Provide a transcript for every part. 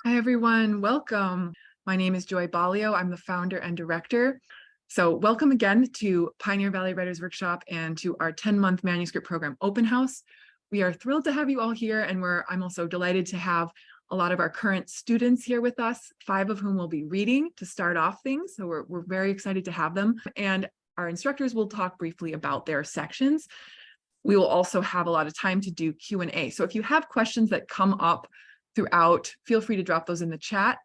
Hi, everyone. Welcome. My name is Joy Balio. I'm the founder and director. So welcome again to Pioneer Valley Writers Workshop and to our 10-month manuscript program open house. We are thrilled to have you all here, and I'm also delighted to have a lot of our current students here with us, 5 of whom will be reading to start off things. So we're very excited to have them. And our instructors will talk briefly about their sections. We will also have a lot of time to do Q&A. So if you have questions that come up throughout, feel free to drop those in the chat.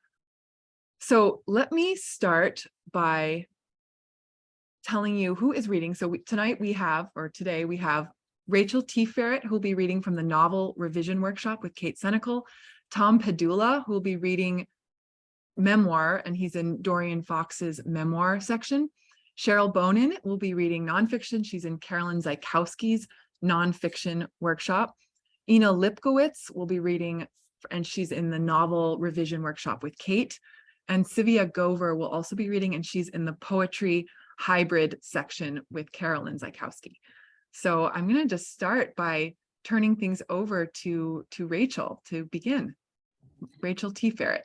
So let me start by telling you who is reading. So today we have Rachel Teferet, who will be reading from the novel revision workshop with Kate Senecal, Tom Pedulla, who will be reading memoir, and he's in Dorian Fox's memoir section. Cheryl Bonin will be reading nonfiction. She's in Carolyn Zaikowski's nonfiction workshop. Ina Lipkowitz will be reading, and she's in the novel revision workshop with Kate. And Tzivia Gover will also be reading, and she's in the poetry hybrid section with Carolyn Zaikowski. So I'm going to just start by turning things over to Rachel to begin. Rachel Teferet.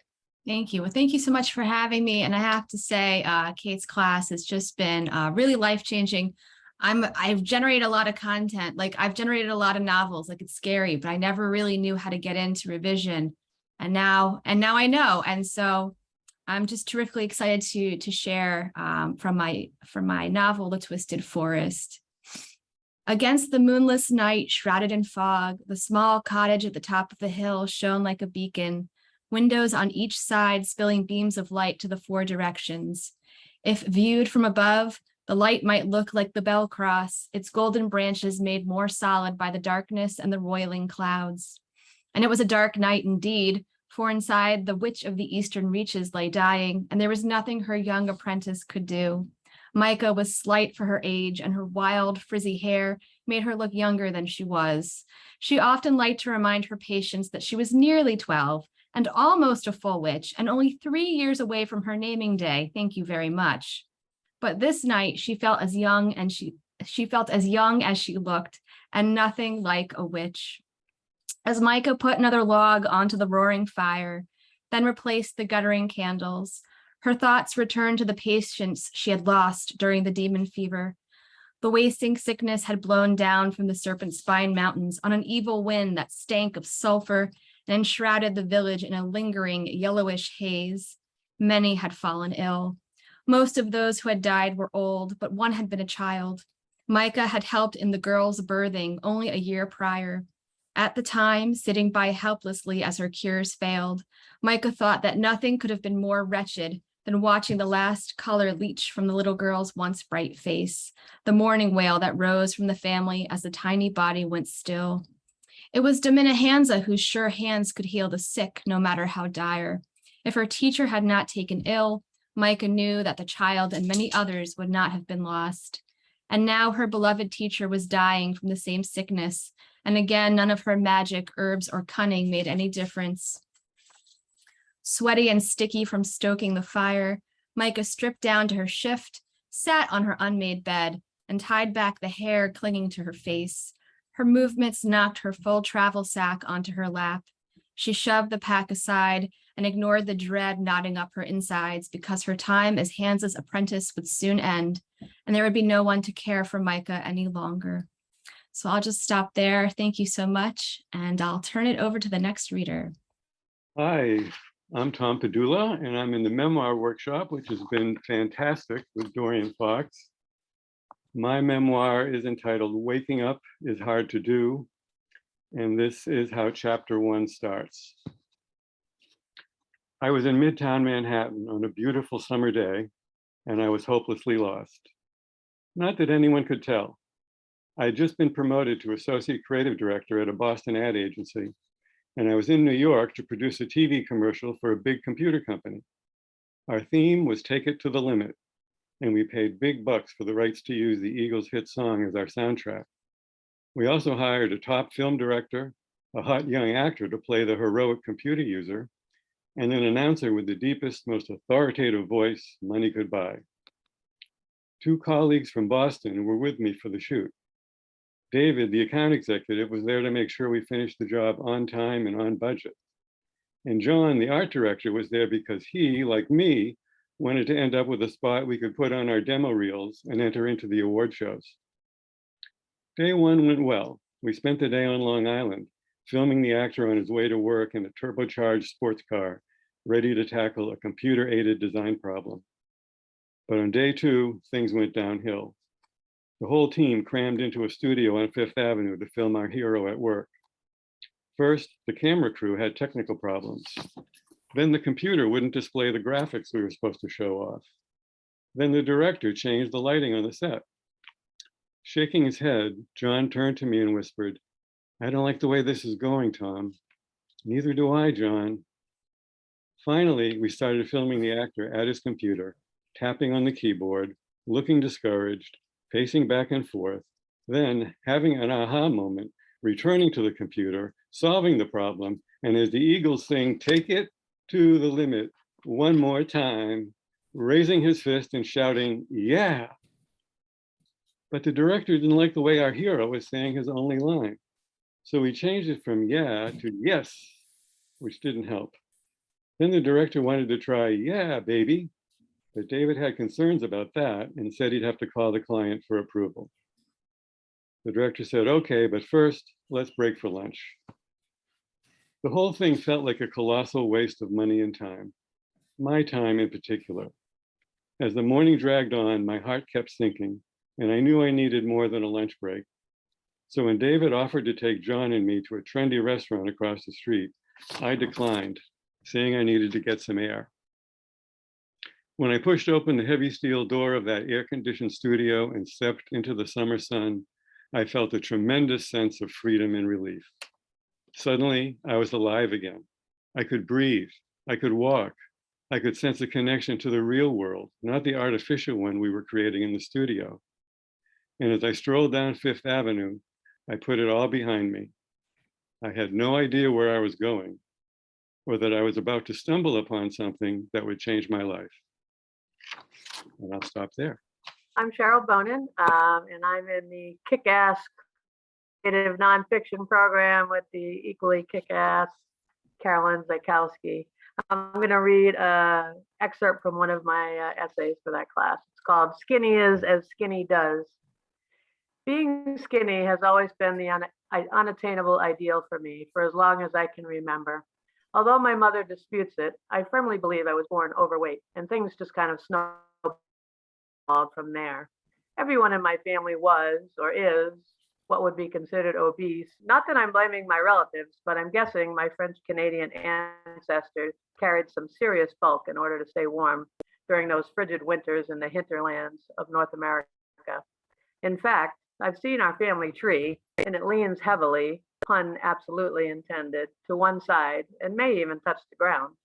Thank you. Well, thank you so much for having me. And I have to say, Kate's class has just been really life-changing. I've generated a lot of content. Like, I've generated a lot of novels. Like, it's scary, but I never really knew how to get into revision. And now I know. And so I'm just terrifically excited to share from my novel, The Twisted Forest. Against the moonless night, shrouded in fog, the small cottage at the top of the hill shone like a beacon, windows on each side spilling beams of light to the 4 directions. If viewed from above, the light might look like the bell cross, its golden branches made more solid by the darkness and the roiling clouds. And it was a dark night indeed, for inside the witch of the eastern reaches lay dying, and there was nothing her young apprentice could do. Micah was slight for her age, and her wild, frizzy hair made her look younger than she was. She often liked to remind her patients that she was nearly 12 and almost a full witch, and only 3 years away from her naming day. Thank you very much. But this night she felt as young as she looked, and nothing like a witch. As Micah put another log onto the roaring fire, then replaced the guttering candles, her thoughts returned to the patients she had lost during the demon fever. The wasting sickness had blown down from the Serpent Spine Mountains on an evil wind that stank of sulfur and enshrouded the village in a lingering yellowish haze. Many had fallen ill. Most of those who had died were old, but one had been a child. Micah had helped in the girl's birthing only a year prior. At the time, sitting by helplessly as her cures failed, Micah thought that nothing could have been more wretched than watching the last color leach from the little girl's once bright face, the mourning wail that rose from the family as the tiny body went still. It was Dominihanza whose sure hands could heal the sick, no matter how dire. If her teacher had not taken ill, Micah knew that the child and many others would not have been lost. And now her beloved teacher was dying from the same sickness, and again, none of her magic, herbs, or cunning made any difference. Sweaty and sticky from stoking the fire, Micah stripped down to her shift, sat on her unmade bed, and tied back the hair clinging to her face. Her movements knocked her full travel sack onto her lap. She shoved the pack aside and ignored the dread knotting up her insides because her time as Hans's apprentice would soon end, and there would be no one to care for Micah any longer. So I'll just stop there. Thank you so much, and I'll turn it over to the next reader. Hi, I'm Tom Pedulla, and I'm in the memoir workshop, which has been fantastic with Dorian Fox. My memoir is entitled Waking Up is Hard to Do, and this is how chapter 1 starts. I was in Midtown Manhattan on a beautiful summer day, and I was hopelessly lost. Not that anyone could tell. I had just been promoted to associate creative director at a Boston ad agency, and I was in New York to produce a TV commercial for a big computer company. Our theme was Take It to the Limit, and we paid big bucks for the rights to use the Eagles' hit song as our soundtrack. We also hired a top film director, a hot young actor to play the heroic computer user, and an announcer with the deepest, most authoritative voice money could buy. 2 colleagues from Boston were with me for the shoot. David, the account executive, was there to make sure we finished the job on time and on budget. And John, the art director, was there because he, like me, wanted to end up with a spot we could put on our demo reels and enter into the award shows. Day one went well. We spent the day on Long Island, filming the actor on his way to work in a turbocharged sports car, ready to tackle a computer-aided design problem. But on day two, things went downhill. The whole team crammed into a studio on Fifth Avenue to film our hero at work. First, the camera crew had technical problems. Then the computer wouldn't display the graphics we were supposed to show off. Then the director changed the lighting on the set. Shaking his head, John turned to me and whispered, "I don't like the way this is going, Tom." "Neither do I, John." Finally, we started filming the actor at his computer, tapping on the keyboard, looking discouraged, pacing back and forth, then having an aha moment, returning to the computer, solving the problem, and as the Eagles sing, "Take it to the limit one more time," raising his fist and shouting, "Yeah." But the director didn't like the way our hero was saying his only line. So we changed it from "yeah" to "yes," which didn't help. Then the director wanted to try "yeah, baby," but David had concerns about that and said he'd have to call the client for approval. The director said, "Okay, but first, let's break for lunch." The whole thing felt like a colossal waste of money and time, my time in particular. As the morning dragged on, my heart kept sinking, and I knew I needed more than a lunch break. So when David offered to take John and me to a trendy restaurant across the street, I declined, saying I needed to get some air. When I pushed open the heavy steel door of that air-conditioned studio and stepped into the summer sun, I felt a tremendous sense of freedom and relief. Suddenly, I was alive again. I could breathe, I could walk, I could sense a connection to the real world, not the artificial one we were creating in the studio. And as I strolled down Fifth Avenue, I put it all behind me. I had no idea where I was going, or that I was about to stumble upon something that would change my life. And I'll stop there. I'm Cheryl Bonin, and I'm in the kick-ass creative nonfiction program with the equally kick-ass Carolyn Zaikowski. I'm going to read an excerpt from one of my essays for that class. It's called "Skinny is as Skinny Does." Being skinny has always been the unattainable ideal for me for as long as I can remember. Although my mother disputes it, I firmly believe I was born overweight, and things just kind of snowballed from there. Everyone in my family was or is what would be considered obese. Not that I'm blaming my relatives, but I'm guessing my French-Canadian ancestors carried some serious bulk in order to stay warm during those frigid winters in the hinterlands of North America. In fact, I've seen our family tree, and it leans heavily, pun absolutely intended, to one side and may even touch the ground.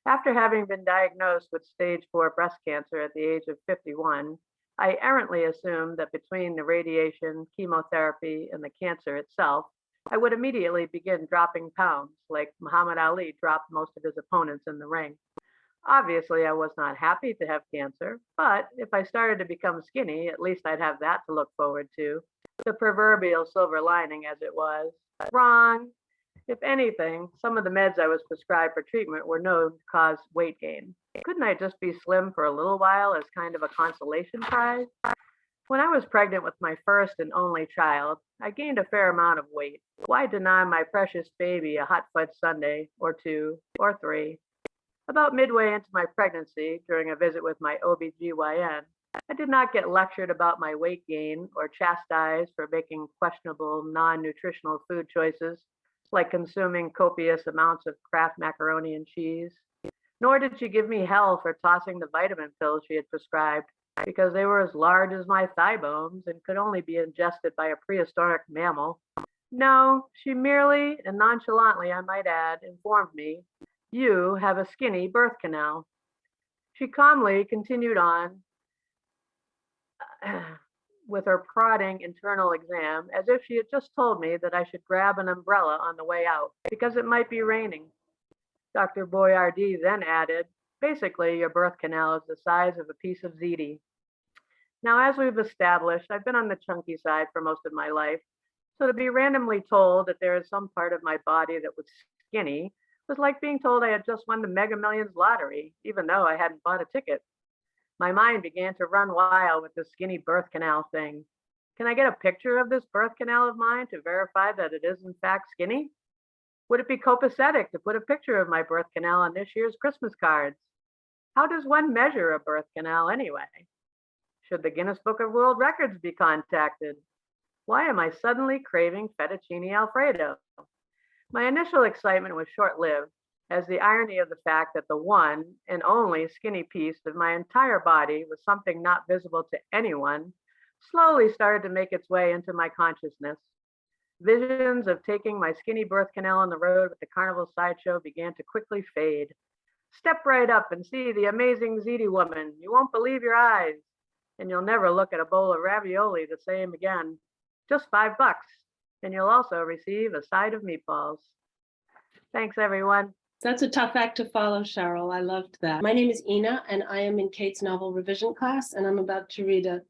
After having been diagnosed with stage 4 breast cancer at the age of 51, I errantly assumed that between the radiation, chemotherapy, and the cancer itself, I would immediately begin dropping pounds like Muhammad Ali dropped most of his opponents in the ring. Obviously, I was not happy to have cancer, but if I started to become skinny, at least I'd have that to look forward to. The proverbial silver lining, as it was. Wrong. If anything, some of the meds I was prescribed for treatment were known to cause weight gain. Couldn't I just be slim for a little while as kind of a consolation prize? When I was pregnant with my first and only child, I gained a fair amount of weight. Why deny my precious baby a hot fudge sundae, or 2, or 3? About midway into my pregnancy, during a visit with my OBGYN, I did not get lectured about my weight gain or chastised for making questionable non-nutritional food choices, like consuming copious amounts of Kraft macaroni and cheese. Nor did she give me hell for tossing the vitamin pills she had prescribed, because they were as large as my thigh bones and could only be ingested by a prehistoric mammal. No, she merely, and nonchalantly I might add, informed me, "You have a skinny birth canal." She calmly continued on with her prodding internal exam, as if she had just told me that I should grab an umbrella on the way out, because it might be raining. Dr. Boyardee then added, "Basically, your birth canal is the size of a piece of ziti." Now, as we've established, I've been on the chunky side for most of my life, so to be randomly told that there is some part of my body that was skinny It was like being told I had just won the Mega Millions lottery, even though I hadn't bought a ticket. My mind began to run wild with the skinny birth canal thing. Can I get a picture of this birth canal of mine to verify that it is in fact skinny? Would it be copacetic to put a picture of my birth canal on this year's Christmas cards? How does one measure a birth canal anyway? Should the Guinness Book of World Records be contacted? Why am I suddenly craving fettuccine Alfredo? My initial excitement was short-lived, as the irony of the fact that the one and only skinny piece of my entire body was something not visible to anyone slowly started to make its way into my consciousness. Visions of taking my skinny birth canal on the road with the carnival sideshow began to quickly fade. Step right up and see the amazing ziti woman. You won't believe your eyes. And you'll never look at a bowl of ravioli the same again. Just $5. And you'll also receive a side of meatballs. Thanks, everyone. That's a tough act to follow, Cheryl. I loved that. My name is Ina, and I am in Kate's novel revision class, and I'm about to read a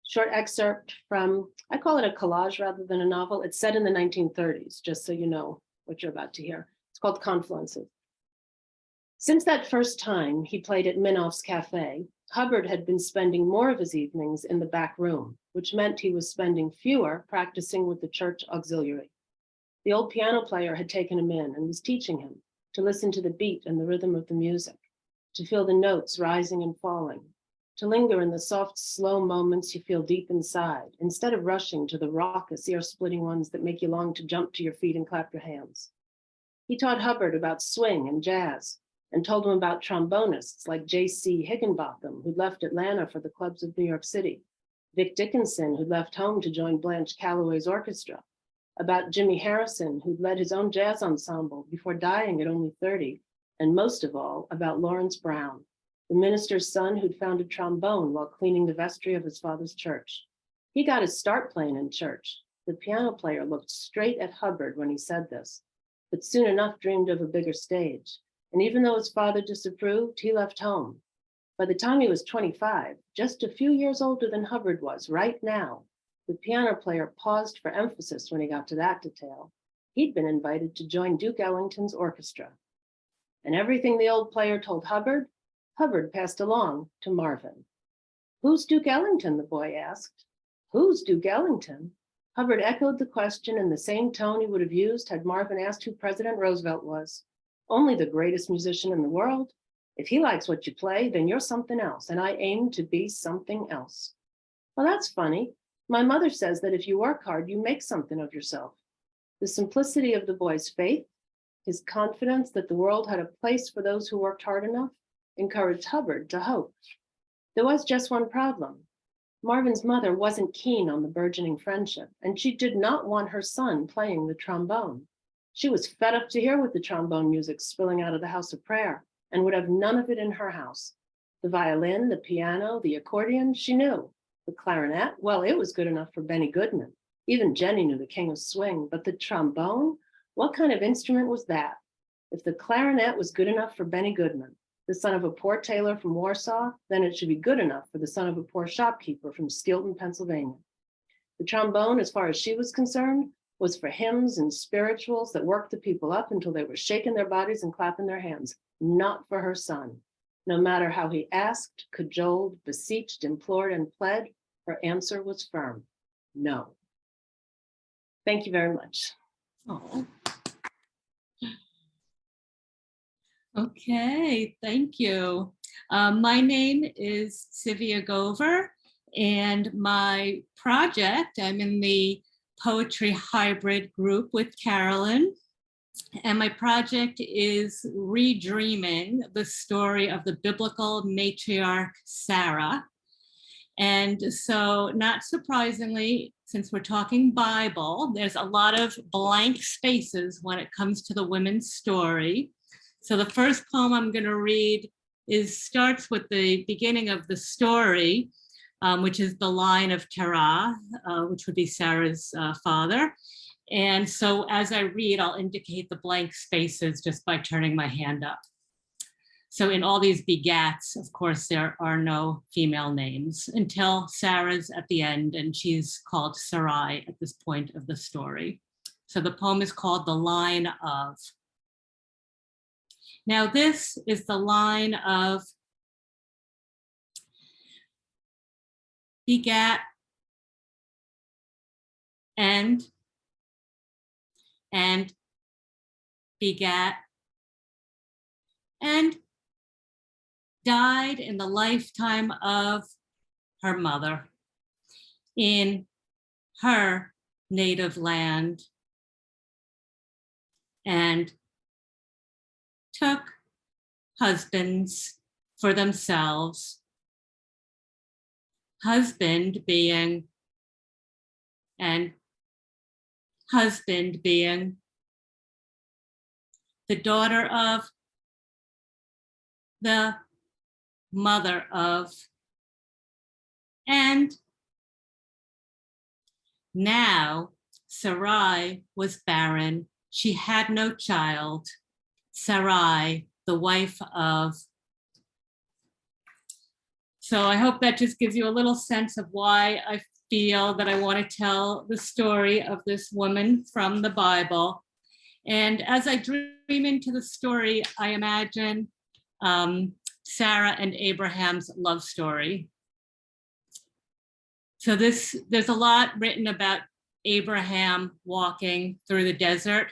short excerpt from, I call it a collage rather than a novel. It's set in the 1930s, just so you know what you're about to hear. It's called Confluences. Since that first time he played at Minoff's Cafe, Hubbard had been spending more of his evenings in the back room, which meant he was spending fewer practicing with the church auxiliary. The old piano player had taken him in and was teaching him to listen to the beat and the rhythm of the music, to feel the notes rising and falling, to linger in the soft, slow moments you feel deep inside, instead of rushing to the raucous, ear-splitting ones that make you long to jump to your feet and clap your hands. He taught Hubbard about swing and jazz, and told him about trombonists like J.C. Higginbotham, who'd left Atlanta for the clubs of New York City, Vic Dickinson, who'd left home to join Blanche Calloway's orchestra, about Jimmy Harrison, who'd led his own jazz ensemble before dying at only 30, and most of all, about Lawrence Brown, the minister's son who'd found a trombone while cleaning the vestry of his father's church. He got his start playing in church. The piano player looked straight at Hubbard when he said this, but soon enough dreamed of a bigger stage. And even though his father disapproved, he left home. By the time he was 25, just a few years older than Hubbard was right now, the piano player paused for emphasis when he got to that detail. He'd been invited to join Duke Ellington's orchestra. And everything the old player told Hubbard, Hubbard passed along to Marvin. "Who's Duke Ellington?" the boy asked. "Who's Duke Ellington?" Hubbard echoed the question in the same tone he would have used had Marvin asked who President Roosevelt was. "Only the greatest musician in the world. If he likes what you play, then you're something else, and I aim to be something else." "Well, that's funny. My mother says that if you work hard, you make something of yourself." The simplicity of the boy's faith, his confidence that the world had a place for those who worked hard enough, encouraged Hubbard to hope. There was just one problem. Marvin's mother wasn't keen on the burgeoning friendship, and she did not want her son playing the trombone. She was fed up to hear with the trombone music spilling out of the house of prayer and would have none of it in her house. The violin, the piano, the accordion, she knew. The clarinet, well, it was good enough for Benny Goodman. Even Jenny knew the king of swing, but the trombone, what kind of instrument was that? If the clarinet was good enough for Benny Goodman, the son of a poor tailor from Warsaw, then it should be good enough for the son of a poor shopkeeper from Stilton, Pennsylvania. The trombone, as far as she was concerned, was for hymns and spirituals that worked the people up until they were shaking their bodies and clapping their hands, not for her son. No matter how he asked, cajoled, beseeched, implored, and pled, her answer was firm: no. Thank you very much. Oh. Okay, thank you. My name is Tzivia Gover, and my project, I'm in the poetry hybrid group with Carolyn, and my project is redreaming the story of the biblical matriarch Sarah. And so, not surprisingly, since we're talking Bible, there's a lot of blank spaces when it comes to the women's story. So the first poem I'm going to read starts with the beginning of the story, which is the line of Terah, which would be Sarah's father. And so as I read, I'll indicate the blank spaces just by turning my hand up. So in all these begats, of course, there are no female names until Sarah's at the end, and she's called Sarai at this point of the story. So the poem is called The Line of. Now, this is the line of begat and begat and died in the lifetime of her mother in her native land, and took husbands for themselves, husband being the daughter of, the mother of, and now Sarai was barren. She had no child. Sarai, the wife of. So I hope that just gives you a little sense of why I feel that I want to tell the story of this woman from the Bible. And as I dream into the story, I imagine Sarah and Abraham's love story. So there's a lot written about Abraham walking through the desert.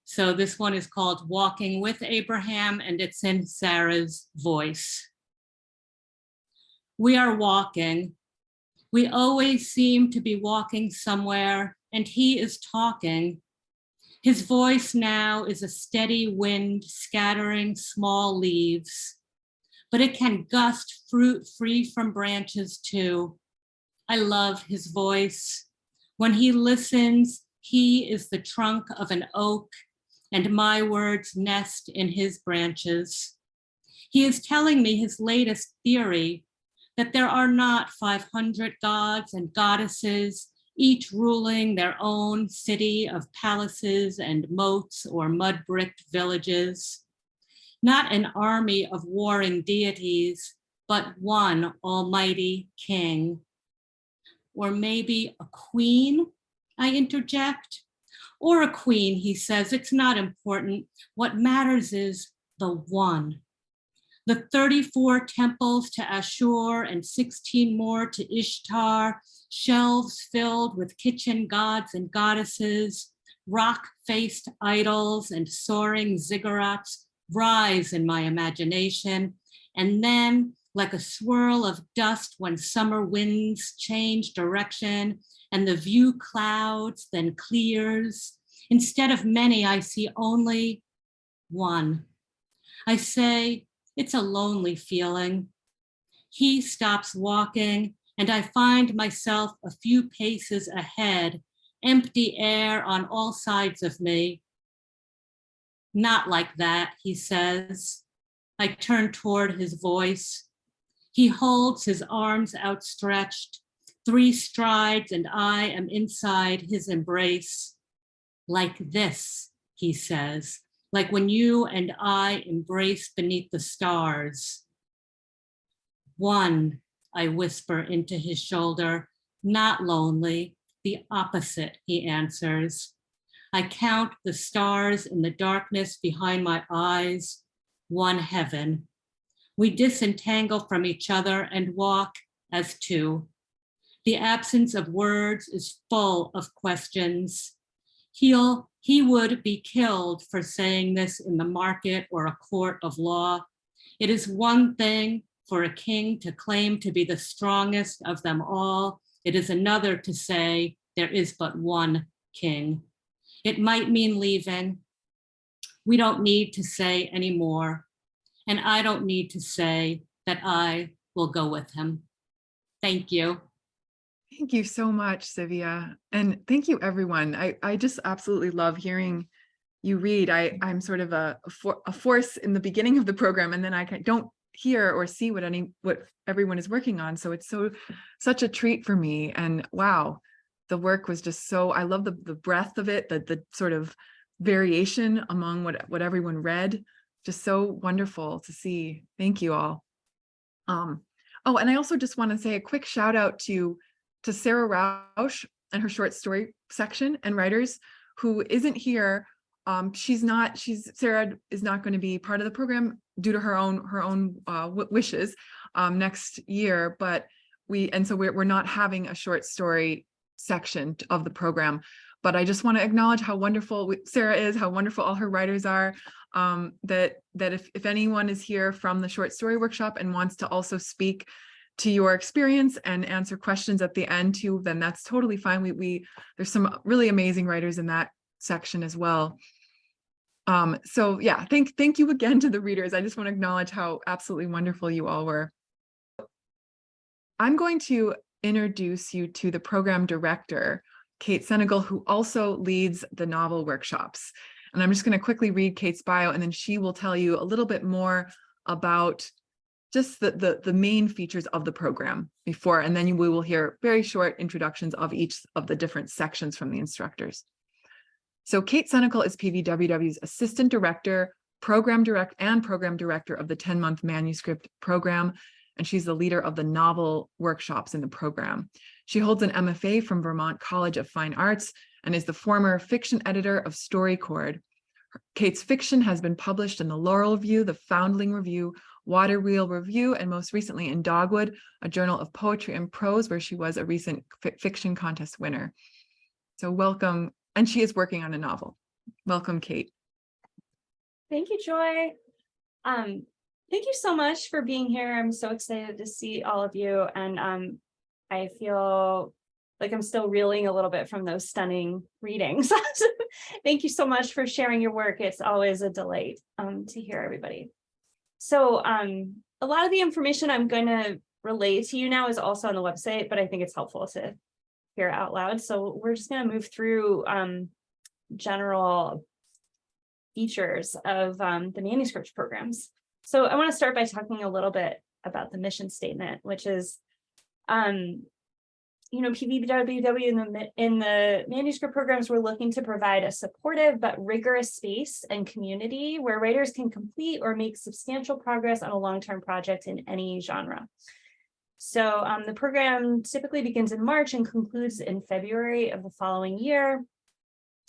So this one is called Walking with Abraham, and it's in Sarah's voice. We are walking. We always seem to be walking somewhere, and he is talking. His voice now is a steady wind scattering small leaves, but it can gust fruit free from branches too. I love his voice. When he listens, he is the trunk of an oak, and my words nest in his branches. He is telling me his latest theory, that there are not 500 gods and goddesses, each ruling their own city of palaces and moats or mud-bricked villages. Not an army of warring deities, but one almighty king. Or maybe a queen, I interject. Or a queen, he says, it's not important. What matters is the one. The 34 temples to Ashur and 16 more to Ishtar, shelves filled with kitchen gods and goddesses, rock-faced idols and soaring ziggurats rise in my imagination. And then, like a swirl of dust when summer winds change direction and the view clouds, then clears. Instead of many, I see only one. I say, it's a lonely feeling. He stops walking, and I find myself a few paces ahead, empty air on all sides of me. Not like that, he says. I turn toward his voice. He holds his arms outstretched, 3 strides, and I am inside his embrace. Like this, he says. Like when you and I embrace beneath the stars. One, I whisper into his shoulder, not lonely, the opposite, he answers. I count the stars in the darkness behind my eyes, one heaven. We disentangle from each other and walk as two. The absence of words is full of questions. He would be killed for saying this in the market or a court of law. It is one thing for a king to claim to be the strongest of them all. It is another to say there is but one king. It might mean leaving. We don't need to say anymore. And I don't need to say that I will go with him. Thank you. Thank you so much, Tzivia. And thank you, everyone. I just absolutely love hearing you read. I'm sort of a force in the beginning of the program, and then I don't hear or see what everyone is working on. So it's such a treat for me. And wow, the work was just so, I love the breadth of it, the sort of variation among what everyone read. Just so wonderful to see. Thank you all. Oh, and I also just want to say a quick shout out to Sarah Rausch and her short story section and writers who isn't here Sarah is not going to be part of the program due to her own wishes next year, but we're not having a short story section of the program. But I just want to acknowledge how wonderful Sarah is, how wonderful all her writers are. That if anyone is here from the short story workshop and wants to also speak to your experience and answer questions at the end too, then that's totally fine. There's some really amazing writers in that section as well. So yeah, thank you again to the readers. I just want to acknowledge how absolutely wonderful you all were. I'm going to introduce you to the program director, Kate Senecal, who also leads the novel workshops. And I'm just going to quickly read Kate's bio, and then she will tell you a little bit more about just the main features of the program before, and then we will hear very short introductions of each of the different sections from the instructors. So Kate Senecal is PVWW's assistant director, program director of the 10-month manuscript program, and she's the leader of the novel workshops in the program. She holds an MFA from Vermont College of Fine Arts and is the former fiction editor of StoryCord. Kate's fiction has been published in the Laurel Review, the Foundling Review, Water Wheel Review, and most recently in Dogwood, a journal of poetry and prose, where she was a recent fiction contest winner. So welcome, and she is working on a novel. Welcome, Kate. Thank you, Joy. Thank you so much for being here. I'm so excited to see all of you, and I feel like I'm still reeling a little bit from those stunning readings. Thank you so much for sharing your work. It's always a delight to hear everybody. So a lot of the information I'm going to relay to you now is also on the website, but I think it's helpful to hear out loud. So we're just going to move through general features of the manuscript programs. So I want to start by talking a little bit about the mission statement, which is, PVWW in the manuscript programs, we're looking to provide a supportive but rigorous space and community where writers can complete or make substantial progress on a long-term project in any genre. So the program typically begins in March and concludes in February of the following year.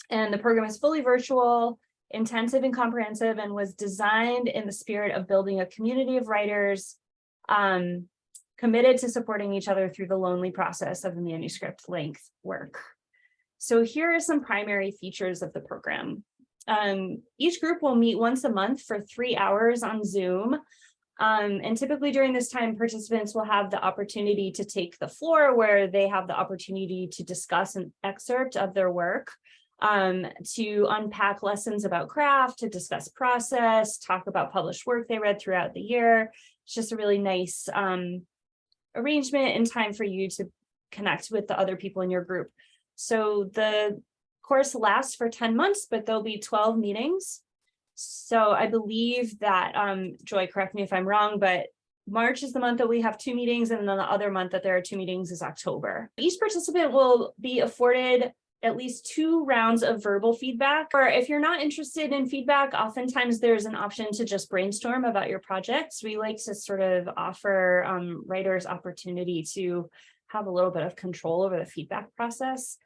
And the program is fully virtual, intensive and comprehensive, and was designed in the spirit of building a community of writers committed to supporting each other through the lonely process of the manuscript length work. So here are some primary features of the program. Each group will meet once a month for 3 hours on Zoom. And typically during this time, participants will have the opportunity to take the floor, where they have the opportunity to discuss an excerpt of their work, to unpack lessons about craft, to discuss process, talk about published work they read throughout the year. It's just a really nice arrangement and time for you to connect with the other people in your group. So the course lasts for 10 months, but there'll be 12 meetings. So I believe that, Joy, correct me if I'm wrong, but March is the month that we have 2 meetings, and then the other month that there are 2 meetings is October. Each participant will be afforded at least 2 rounds of verbal feedback. Or if you're not interested in feedback, oftentimes there's an option to just brainstorm about your projects. We like to sort of offer writers opportunity to have a little bit of control over the feedback process.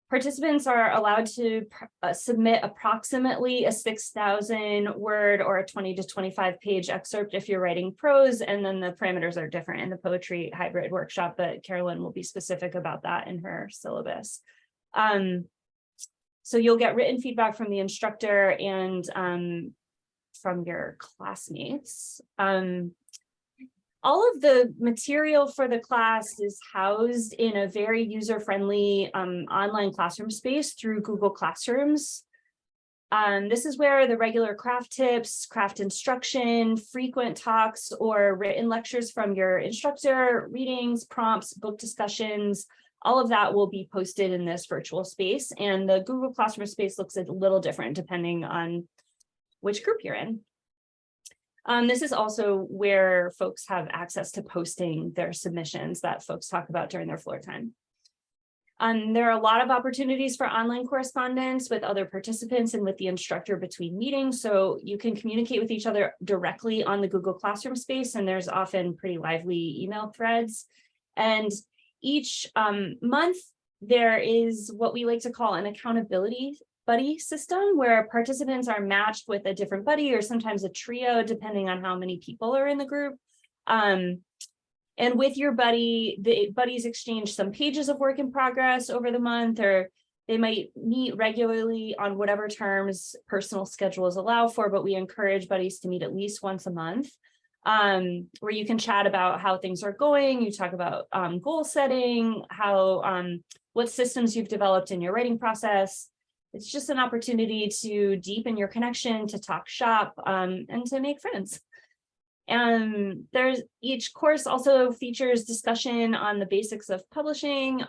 Participants are allowed to submit approximately a 6,000 word or a 20 to 25 page excerpt if you're writing prose, and then the parameters are different in the poetry hybrid workshop, but Carolyn will be specific about that in her syllabus. So you'll get written feedback from the instructor and from your classmates. All of the material for the class is housed in a very user-friendly online classroom space through Google Classrooms. This is where the regular craft tips, craft instruction, frequent talks, or written lectures from your instructor, readings, prompts, book discussions, all of that will be posted in this virtual space. And the Google Classroom space looks a little different depending on which group you're in. This is also where folks have access to posting their submissions that folks talk about during their floor time. There are a lot of opportunities for online correspondence with other participants and with the instructor between meetings, so you can communicate with each other directly on the Google Classroom space, and there's often pretty lively email threads. And each month, there is what we like to call an accountability buddy system, where participants are matched with a different buddy or sometimes a trio, depending on how many people are in the group. And with your buddy, the buddies exchange some pages of work in progress over the month, or they might meet regularly on whatever terms personal schedules allow for, but we encourage buddies to meet at least once a month, where you can chat about how things are going. You talk about goal setting, how what systems you've developed in your writing process. It's just an opportunity to deepen your connection, to talk shop, and to make friends. And there's each course also features discussion on the basics of publishing.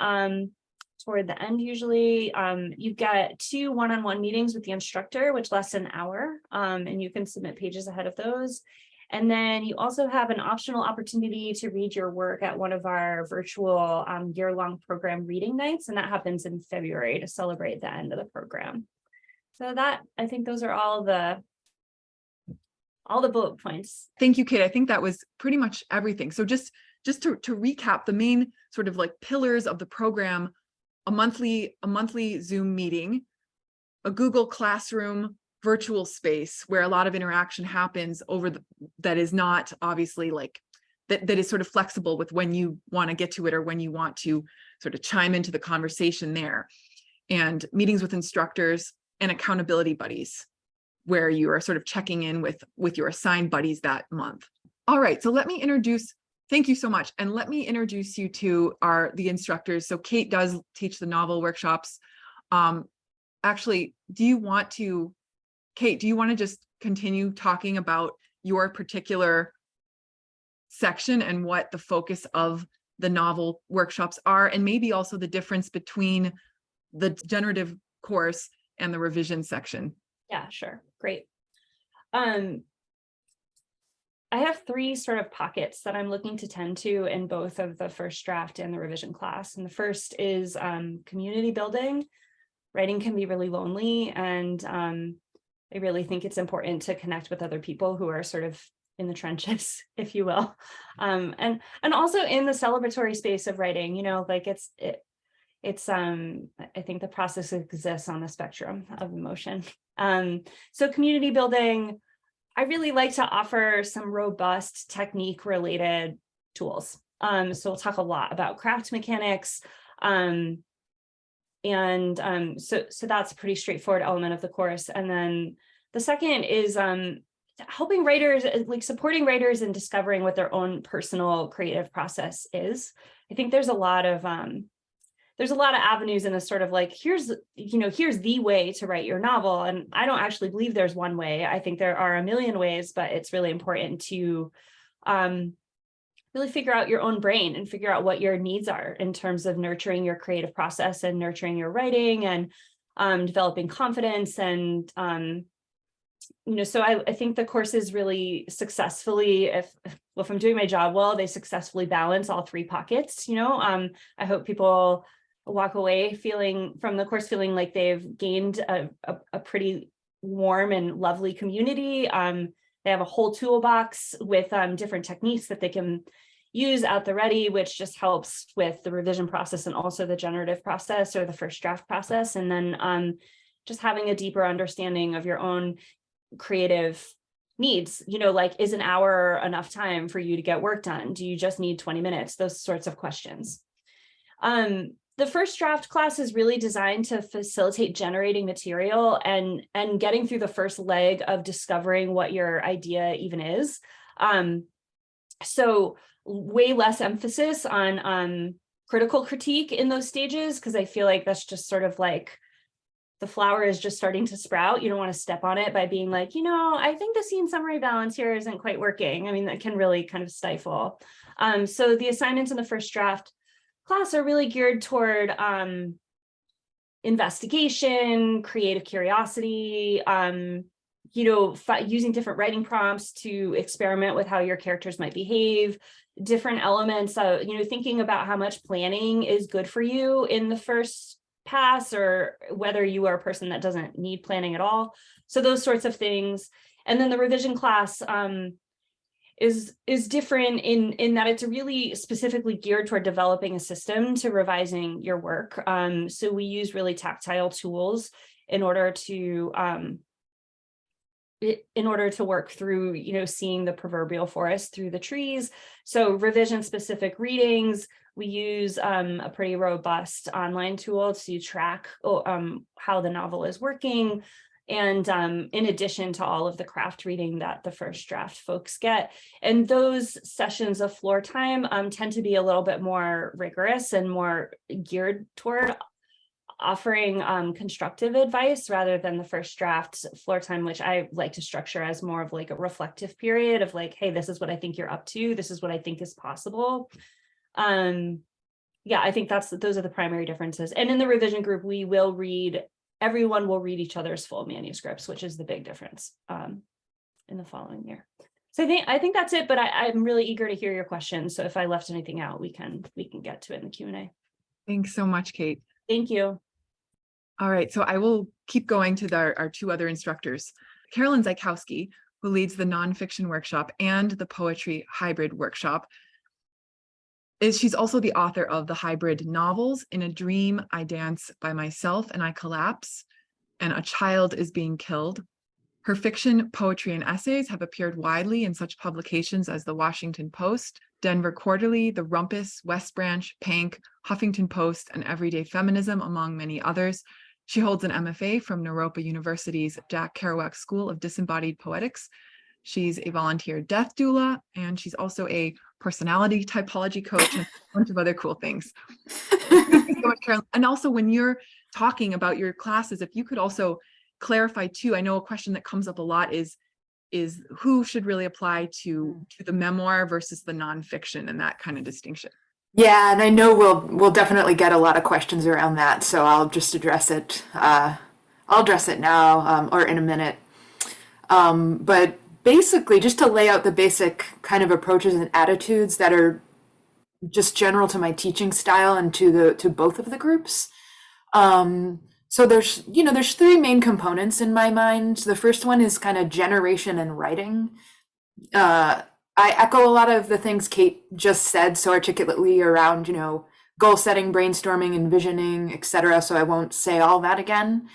Toward the end, usually, you get 2 one-on-one meetings with the instructor, which lasts an hour, and you can submit pages ahead of those. And then you also have an optional opportunity to read your work at one of our virtual year-long program reading nights, and that happens in February to celebrate the end of the program. So that, I think those are all the bullet points. Thank you, Kate. I think that was pretty much everything. So just to recap, the main sort of like pillars of the program: a monthly Zoom meeting, a Google Classroom virtual space where a lot of interaction happens that is not obviously like that is sort of flexible with when you want to get to it or when you want to sort of chime into the conversation there, and meetings with instructors and accountability buddies where you are sort of checking in with your assigned buddies that month. All right, so thank you so much. And let me introduce you to the instructors. So Kate does teach the novel workshops. Actually, Kate, do you want to just continue talking about your particular section and what the focus of the novel workshops are, and maybe also the difference between the generative course and the revision section? Yeah, sure. Great. I have 3 sort of pockets that I'm looking to tend to in both of the first draft and the revision class. And the first is community building. Writing can be really lonely, and I really think it's important to connect with other people who are sort of in the trenches, if you will. And also in the celebratory space of writing, you know, like I think the process exists on the spectrum of emotion. So community building, I really like to offer some robust technique related tools. So we'll talk a lot about craft mechanics. So that's a pretty straightforward element of the course. And then the second is helping writers, like supporting writers in discovering what their own personal creative process is. I think there's a lot of avenues in a sort of like, here's the way to write your novel. And I don't actually believe there's one way. I think there are a million ways, but it's really important to really figure out your own brain and figure out what your needs are in terms of nurturing your creative process and nurturing your writing and developing confidence. And, so I think the courses really successfully, if I'm doing my job well, they successfully balance all 3 pockets. I hope people walk away from the course feeling like they've gained a pretty warm and lovely community. They have a whole toolbox with different techniques that they can use at the ready, which just helps with the revision process and also the generative process or the first draft process. And then just having a deeper understanding of your own creative needs, like, is an hour enough time for you to get work done? Do you just need 20 minutes? Those sorts of questions. The first draft class is really designed to facilitate generating material and getting through the first leg of discovering what your idea even is. So way less emphasis on critical critique in those stages, because I feel like that's just sort of like the flower is just starting to sprout. You don't want to step on it by being like, I think the scene summary balance here isn't quite working. I mean, that can really kind of stifle. So the assignments in the first draft class are really geared toward investigation, creative curiosity, using different writing prompts to experiment with how your characters might behave, different elements of, thinking about how much planning is good for you in the first pass, or whether you are a person that doesn't need planning at all. So those sorts of things. And then the revision class is different in that it's really specifically geared toward developing a system to revising your work. So we use really tactile tools in order to work through, you know, seeing the proverbial forest through the trees. So revision specific readings, we use a pretty robust online tool to track how the novel is working. And in addition to all of the craft reading that the first draft folks get. And those sessions of floor time tend to be a little bit more rigorous and more geared toward offering constructive advice rather than the first draft floor time, which I like to structure as more of like a reflective period of like, hey, this is what I think you're up to. This is what I think is possible. Yeah, I think those are the primary differences. And in the revision group, everyone will read each other's full manuscripts, which is the big difference in the following year. So I think that's it, but I'm really eager to hear your questions. So if I left anything out, we can get to it in the Q&A. Thanks so much, Kate. Thank you. All right, so I will keep going to our two other instructors. Carolyn Zaikowski, who leads the nonfiction workshop and the poetry hybrid workshop. She's also the author of the hybrid novels, In a Dream, I Dance by Myself and I Collapse, and A Child is Being Killed. Her fiction, poetry, and essays have appeared widely in such publications as the Washington Post, Denver Quarterly, The Rumpus, West Branch, Pank, Huffington Post, and Everyday Feminism, among many others. She holds an MFA from Naropa University's Jack Kerouac School of Disembodied Poetics. She's a volunteer death doula, and she's also a personality typology coach and a bunch of other cool things. Thank you so much, Carolyn. And also when you're talking about your classes, if you could also clarify too, I know a question that comes up a lot is who should really apply to the memoir versus the nonfiction and that kind of distinction. Yeah, and I know we'll definitely get a lot of questions around that, so I'll just address it. I'll address it now or in a minute. But basically, just to lay out the basic kind of approaches and attitudes that are just general to my teaching style and to both of the groups. So there's three main components in my mind. The first one is kind of generation and writing. I echo a lot of the things Kate just said so articulately around, goal setting, brainstorming, envisioning, etc. So I won't say all that again.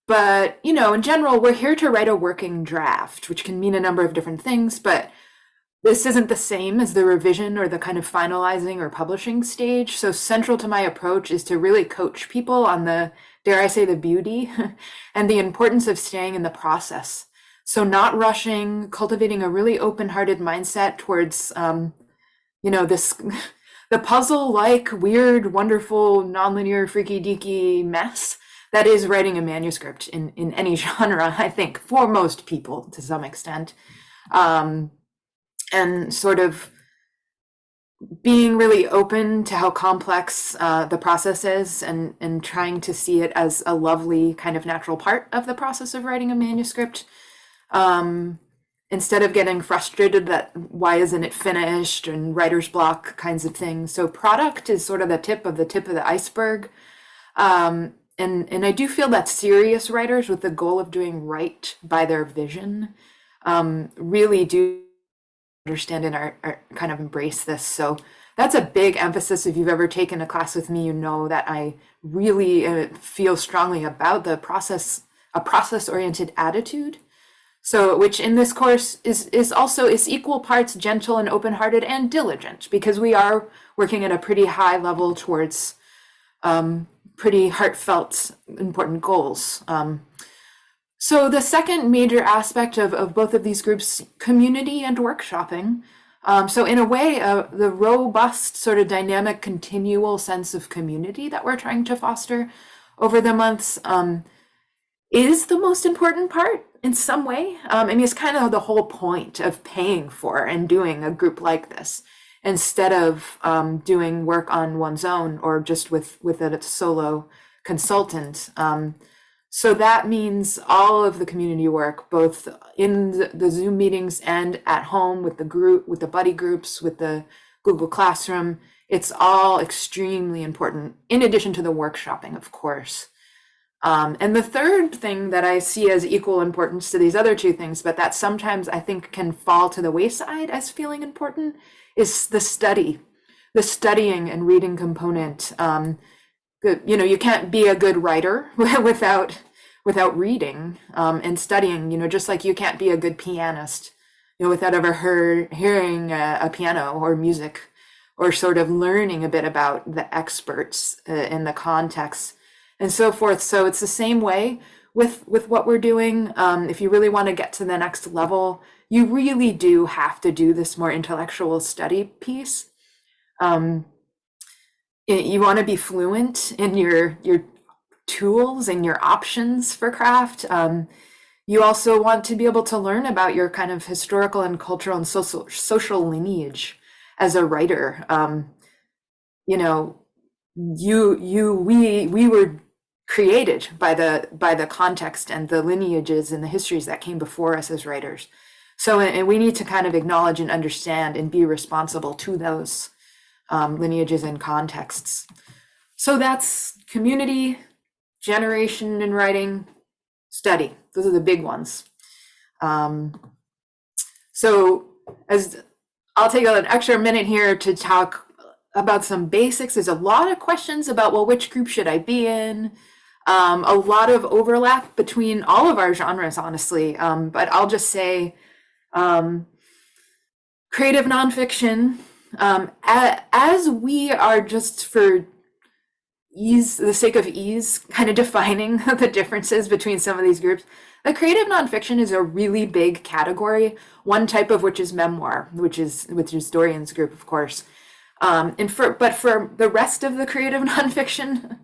But, in general, we're here to write a working draft, which can mean a number of different things, but this isn't the same as the revision or the kind of finalizing or publishing stage. So central to my approach is to really coach people on the, dare I say, the beauty and the importance of staying in the process. So not rushing, cultivating a really open-hearted mindset towards, the puzzle-like, weird, wonderful, nonlinear, freaky-deaky mess that is writing a manuscript in any genre, I think, for most people to some extent. And sort of being really open to how complex the process is and trying to see it as a lovely kind of natural part of the process of writing a manuscript. Instead of getting frustrated that why isn't it finished and writer's block kinds of things. So product is sort of the tip of the iceberg. And I do feel that serious writers with the goal of doing right by their vision really do understand and are kind of embrace this. So that's a big emphasis. If you've ever taken a class with me, you know that I really feel strongly about a process-oriented attitude. So, which in this course is equal parts gentle and open-hearted and diligent, because we are working at a pretty high level towards pretty heartfelt, important goals. So the second major aspect of both of these groups, community and workshopping. So in a way, the robust sort of dynamic, continual sense of community that we're trying to foster over the months is the most important part in some way. It's kind of the whole point of paying for and doing a group like this, instead of doing work on one's own or just with a solo consultant. So that means all of the community work, both in the Zoom meetings and at home with the group, with the buddy groups, with the Google Classroom. It's all extremely important, in addition to the workshopping, of course. And the third thing that I see as equal importance to these other two things, but that sometimes I think can fall to the wayside as feeling important, is the studying and reading component. You can't be a good writer without reading and studying, just like you can't be a good pianist, without ever hearing a piano or music, or sort of learning a bit about the experts in the context and so forth. So it's the same way with what we're doing. If you really want to get to the next level, you really do have to do this more intellectual study piece. You want to be fluent in your tools and your options for craft. You also want to be able to learn about your kind of historical and cultural and social lineage as a writer. We were created by the context and the lineages and the histories that came before us as writers. So, and we need to kind of acknowledge and understand and be responsible to those lineages and contexts. So that's community, generation in writing, study. Those are the big ones. So as I'll take an extra minute here to talk about some basics. There's a lot of questions about, well, which group should I be in? A lot of overlap between all of our genres, honestly. But I'll just say creative nonfiction, as we are, just for ease, the sake of ease, kind of defining the differences between some of these groups. The creative nonfiction is a really big category, one type of which is memoir, which is Dorian's group, of course. But for the rest of the creative nonfiction,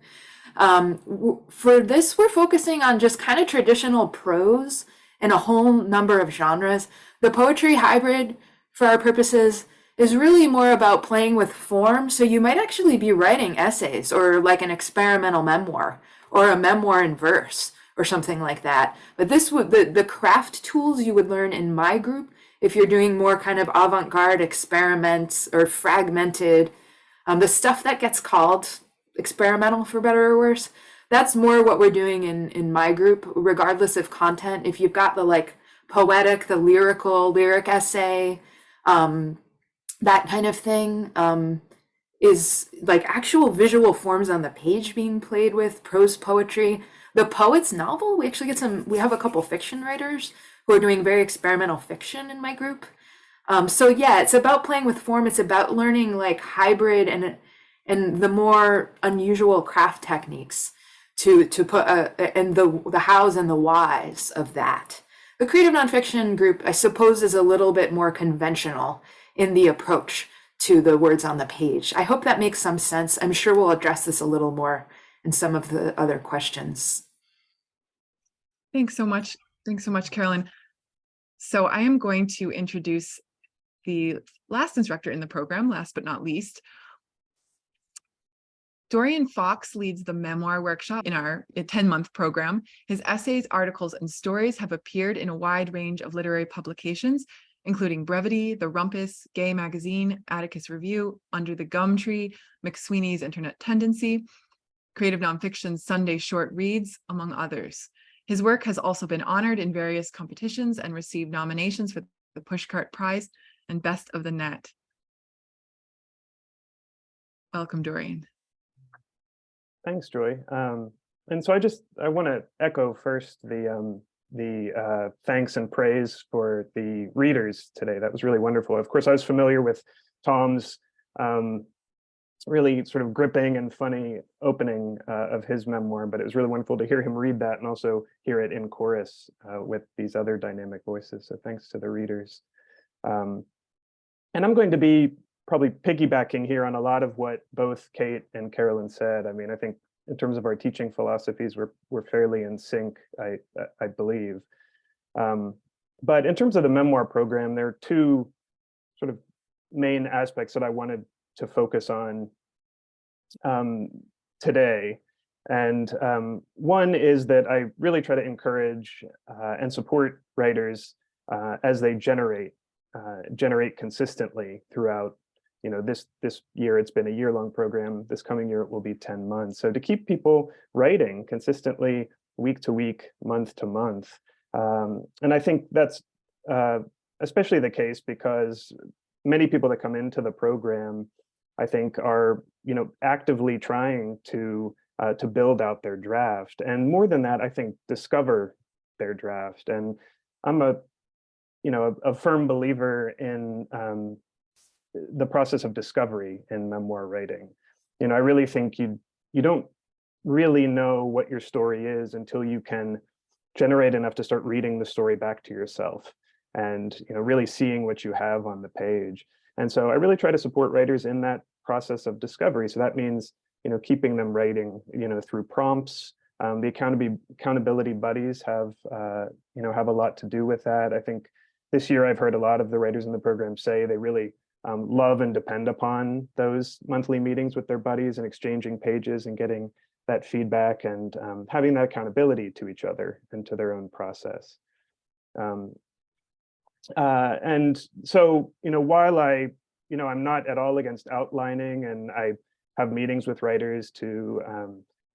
for this, we're focusing on just kind of traditional prose in a whole number of genres. The poetry hybrid, for our purposes, is really more about playing with form. So you might actually be writing essays or like an experimental memoir or a memoir in verse or something like that. But this would, the craft tools you would learn in my group, if you're doing more kind of avant-garde experiments or fragmented, the stuff that gets called experimental, for better or worse, that's more what we're doing in my group, regardless of content. If you've got the like poetic, the lyric essay, that kind of thing, is like actual visual forms on the page being played with, prose poetry. The poet's novel, we actually get we have a couple fiction writers who are doing very experimental fiction in my group. So yeah, it's about playing with form. It's about learning like hybrid and the more unusual craft techniques to put and the hows and the whys of that. The creative nonfiction group, I suppose, is a little bit more conventional in the approach to the words on the page. I hope that makes some sense. I'm sure we'll address this a little more in some of the other questions. Thanks so much. Thanks so much, Carolyn. So I am going to introduce the last instructor in the program, last but not least. Dorian Fox leads the memoir workshop in our 10-month program. His essays, articles, and stories have appeared in a wide range of literary publications, including Brevity, The Rumpus, Gay Magazine, Atticus Review, Under the Gum Tree, McSweeney's Internet Tendency, Creative Nonfiction's Sunday Short Reads, among others. His work has also been honored in various competitions and received nominations for the Pushcart Prize and Best of the Net. Welcome, Dorian. Thanks, Joy. And so I want to echo first the thanks and praise for the readers today. That was really wonderful. Of course, I was familiar with Tom's really sort of gripping and funny opening of his memoir, but it was really wonderful to hear him read that and also hear it in chorus with these other dynamic voices. So thanks to the readers. And I'm going to be probably piggybacking here on a lot of what both Kate and Carolyn said. I mean, I think in terms of our teaching philosophies, we're fairly in sync, I believe. But in terms of the memoir program, there are two sort of main aspects that I wanted to focus on today. And one is that I really try to encourage and support writers as they generate consistently throughout this year it's been a year-long program. This coming year it will be 10 months. So to keep people writing consistently, week to week, month to month. And I think that's especially the case because many people that come into the program, I think, are actively trying to build out their draft, and more than that, I think discover their draft. And I'm a firm believer in the process of discovery in memoir writing. I really think you don't really know what your story is until you can generate enough to start reading the story back to yourself and really seeing what you have on the page. And so I really try to support writers in that process of discovery. So that means keeping them writing through prompts. The accountability buddies have have a lot to do with that. I think this year I've heard a lot of the writers in the program say they really love and depend upon those monthly meetings with their buddies and exchanging pages and getting that feedback and having that accountability to each other and to their own process. And so, while I'm not at all against outlining, and I have meetings with writers to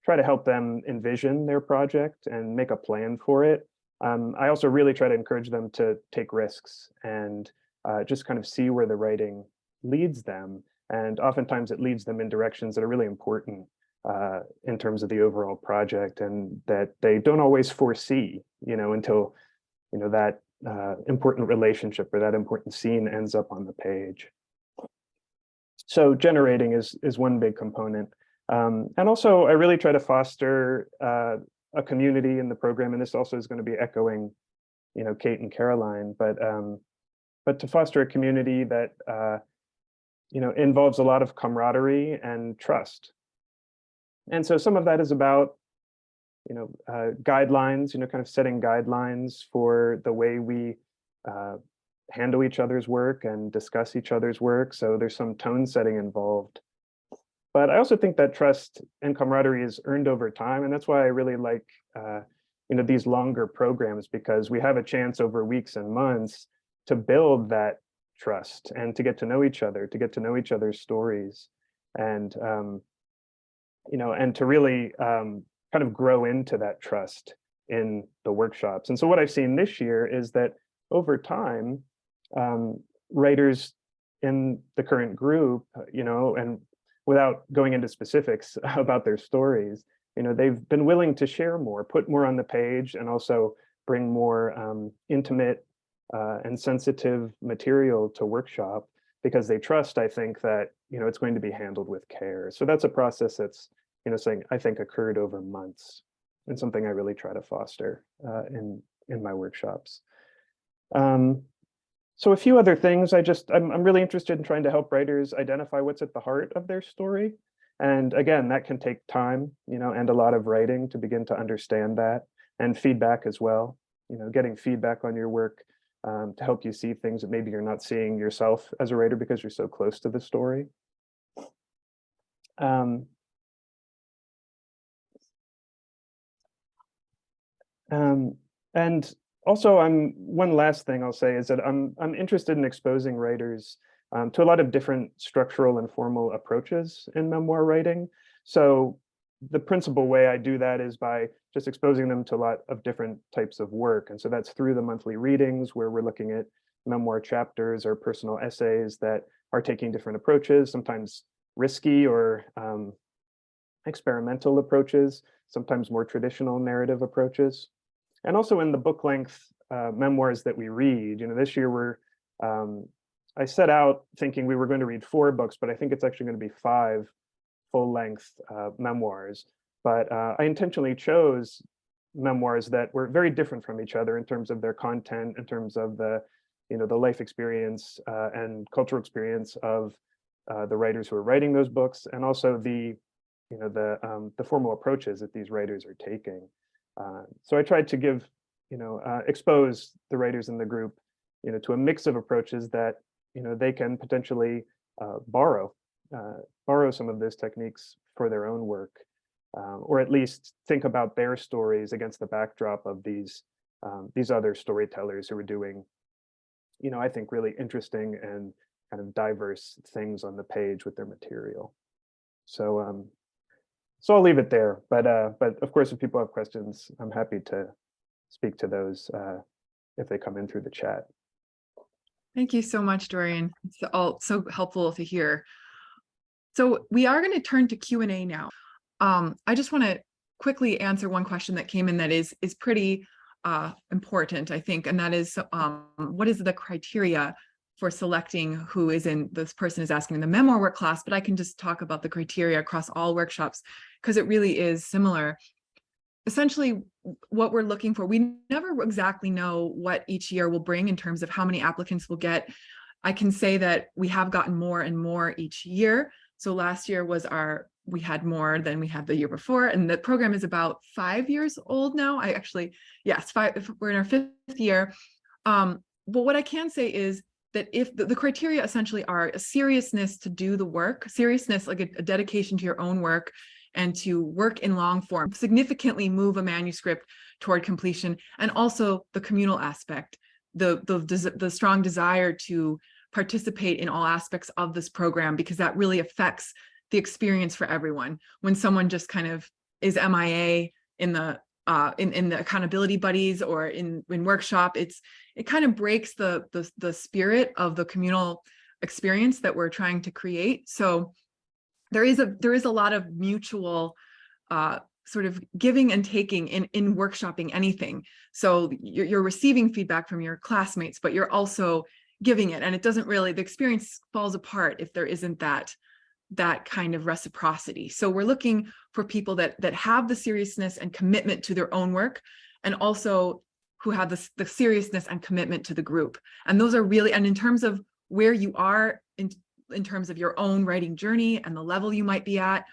try to help them envision their project and make a plan for it, I also really try to encourage them to take risks and just kind of see where the writing leads them. And oftentimes it leads them in directions that are really important in terms of the overall project, and that they don't always foresee, until that important relationship or that important scene ends up on the page. So generating is one big component. And also I really try to foster a community in the program, and this also is going to be echoing, Kate and Caroline, but to foster a community that involves a lot of camaraderie and trust. And so some of that is about guidelines, kind of setting guidelines for the way we handle each other's work and discuss each other's work. So there's some tone setting involved. But I also think that trust and camaraderie is earned over time. And that's why I really like these longer programs, because we have a chance over weeks and months to build that trust and to get to know each other, to get to know each other's stories, and and to really kind of grow into that trust in the workshops. And so what I've seen this year is that over time, writers in the current group, and without going into specifics about their stories, they've been willing to share more, put more on the page, and also bring more intimate and sensitive material to workshop, because they trust, I think, that it's going to be handled with care. So that's a process that's I think occurred over months, and something I really try to foster in my workshops. So a few other things. I'm really interested in trying to help writers identify what's at the heart of their story. And again, that can take time, and a lot of writing to begin to understand that, and feedback as well, getting feedback on your work to help you see things that maybe you're not seeing yourself as a writer because you're so close to the story. And also, one last thing I'll say is that I'm interested in exposing writers to a lot of different structural and formal approaches in memoir writing. So the principal way I do that is by just exposing them to a lot of different types of work. And so that's through the monthly readings, where we're looking at memoir chapters or personal essays that are taking different approaches, sometimes risky or experimental approaches, sometimes more traditional narrative approaches. And also in the book length memoirs that we read, this year I set out thinking we were going to read 4 books, but I think it's actually going to be 5 full-length memoirs. But I intentionally chose memoirs that were very different from each other in terms of their content, in terms of the life experience and cultural experience of the writers who are writing those books, and also the formal approaches that these writers are taking. So I tried to give, expose the writers in the group, to a mix of approaches that, they can potentially borrow some of those techniques for their own work, or at least think about their stories against the backdrop of these other storytellers who are doing, I think, really interesting and kind of diverse things on the page with their material. So so I'll leave it there. But of course, if people have questions, I'm happy to speak to those if they come in through the chat. Thank you so much, Dorian. It's all so helpful to hear. So we are going to turn to Q&A now. I just want to quickly answer one question that came in that is pretty important, I think, and that is what is the criteria for selecting who is in, this person is asking in the memoir work class, but I can just talk about the criteria across all workshops because it really is similar. Essentially, what we're looking for, we never exactly know what each year will bring in terms of how many applicants we'll get. I can say that we have gotten more and more each year. So last year was we had more than we had the year before, and the program is about 5 years old now. Yes, we're in our 5th year. But what I can say is that if the criteria essentially are a seriousness to do the work, seriousness, like a dedication to your own work, and to work in long form, significantly move a manuscript toward completion, and also the communal aspect, the strong desire to participate in all aspects of this program, because that really affects the experience for everyone. When someone just kind of is MIA in the accountability buddies or in workshop, it kind of breaks the spirit of the communal experience that we're trying to create. So there is a lot of mutual sort of giving and taking in workshopping anything. So you're receiving feedback from your classmates, but you're also giving it, and it doesn't really, the experience falls apart if there isn't that kind of reciprocity. So we're looking for people that have the seriousness and commitment to their own work, and also who have the seriousness and commitment to the group. And those are really, and in terms of where you are in terms of your own writing journey and the level you might be at,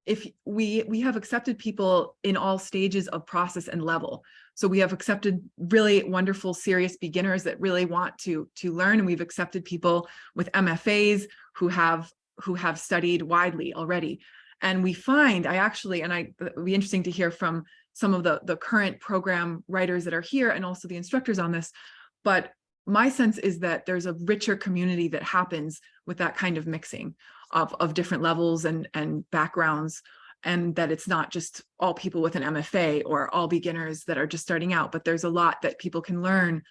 if we have accepted people in all stages of process and level. So we have accepted really wonderful, serious beginners that really want to learn, and we've accepted people with MFAs who have studied widely already. And we find, it'd be interesting to hear from some of the current program writers that are here and also the instructors on this, but my sense is that there's a richer community that happens with that kind of mixing of different levels and backgrounds, and that it's not just all people with an MFA or all beginners that are just starting out, but there's a lot that people can learn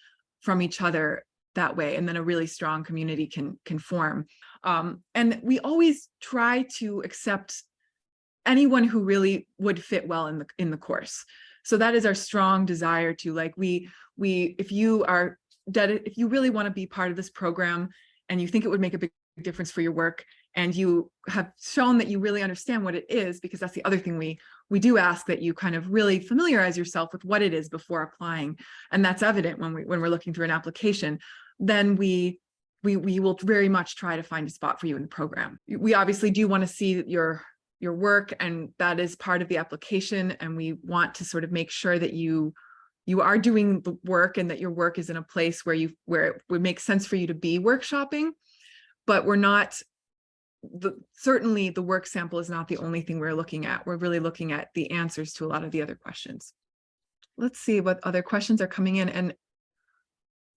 from each other that way, and then a really strong community can form. And we always try to accept anyone who really would fit well in the course. So that is our strong desire to, like, if you really want to be part of this program and you think it would make a big difference for your work, and you have shown that you really understand what it is, because that's the other thing we do ask, that you kind of really familiarize yourself with what it is before applying, and that's evident when we're looking through an application, then we will very much try to find a spot for you in the program. We obviously do want to see your work, and that is part of the application, and we want to sort of make sure that you are doing the work and that your work is in a place where it would make sense for you to be workshopping. But we're not, certainly the work sample is not the only thing we're looking at. We're really looking at the answers to a lot of the other questions. Let's see what other questions are coming in. And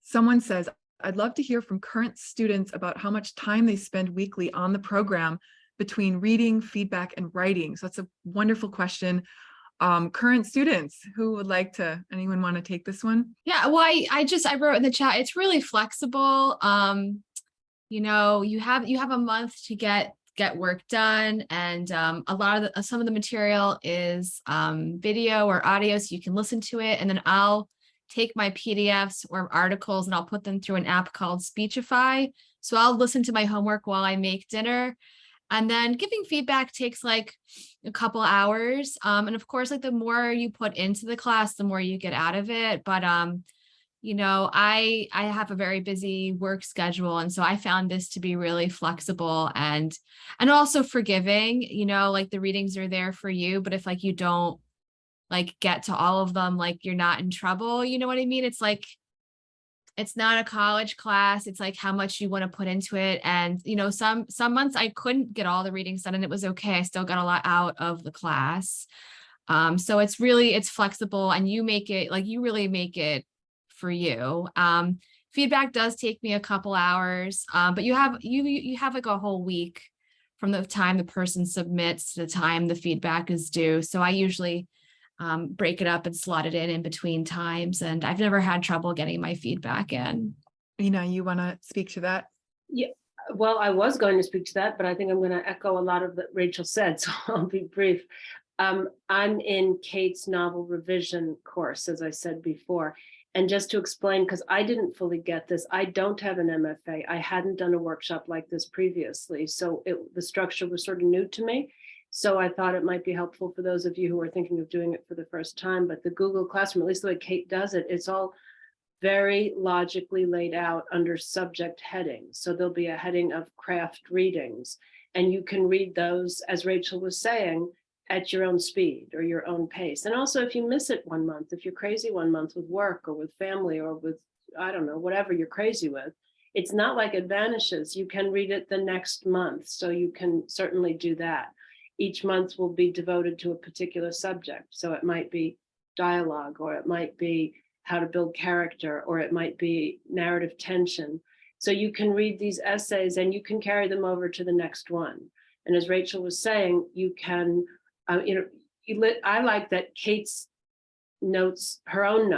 someone says, I'd love to hear from current students about how much time they spend weekly on the program between reading, feedback, and writing. So that's a wonderful question. Current students, who would like to, anyone want to take this one? Yeah, well, I wrote in the chat, it's really flexible. You have a month to get work done, and some of the material is video or audio, so you can listen to it, and then I'll take my PDFs or articles and I'll put them through an app called Speechify. So I'll listen to my homework while I make dinner. And then giving feedback takes like a couple hours. And of course, like the more you put into the class, the more you get out of it. But I have a very busy work schedule. And so I found this to be really flexible and also forgiving, like the readings are there for you. But if like you don't like get to all of them, like you're not in trouble, you know what I mean? It's like, it's not a college class. It's like how much you want to put into it. And, some months I couldn't get all the readings done and it was okay. I still got a lot out of the class. So it's flexible, and you really make it for you. feedback does take me a couple hours, but you have like a whole week from the time the person submits to the time the feedback is due. So I usually break it up and slot it in between times, and I've never had trouble getting my feedback in. Ina, you want to speak to that? Yeah, well, I was going to speak to that, but I think I'm going to echo a lot of what Rachel said, so I'll be brief. I'm in Kate's novel revision course, as I said before. And just to explain, because I didn't fully get this, I don't have an MFA. I hadn't done a workshop like this previously. So the structure was sort of new to me. So I thought it might be helpful for those of you who are thinking of doing it for the first time. But the Google Classroom, at least the way Kate does it, it's all very logically laid out under subject headings. So there'll be a heading of craft readings, and you can read those, as Rachel was saying, at your own speed or your own pace. And also, if you miss it 1 month, if you're crazy 1 month with work or with family or with, I don't know, whatever you're crazy with, it's not like it vanishes. You can read it the next month. So you can certainly do that. Each month will be devoted to a particular subject. So it might be dialogue, or it might be how to build character, or it might be narrative tension. So you can read these essays and you can carry them over to the next one. And as Rachel was saying, you can, I like that Kate's notes, her own,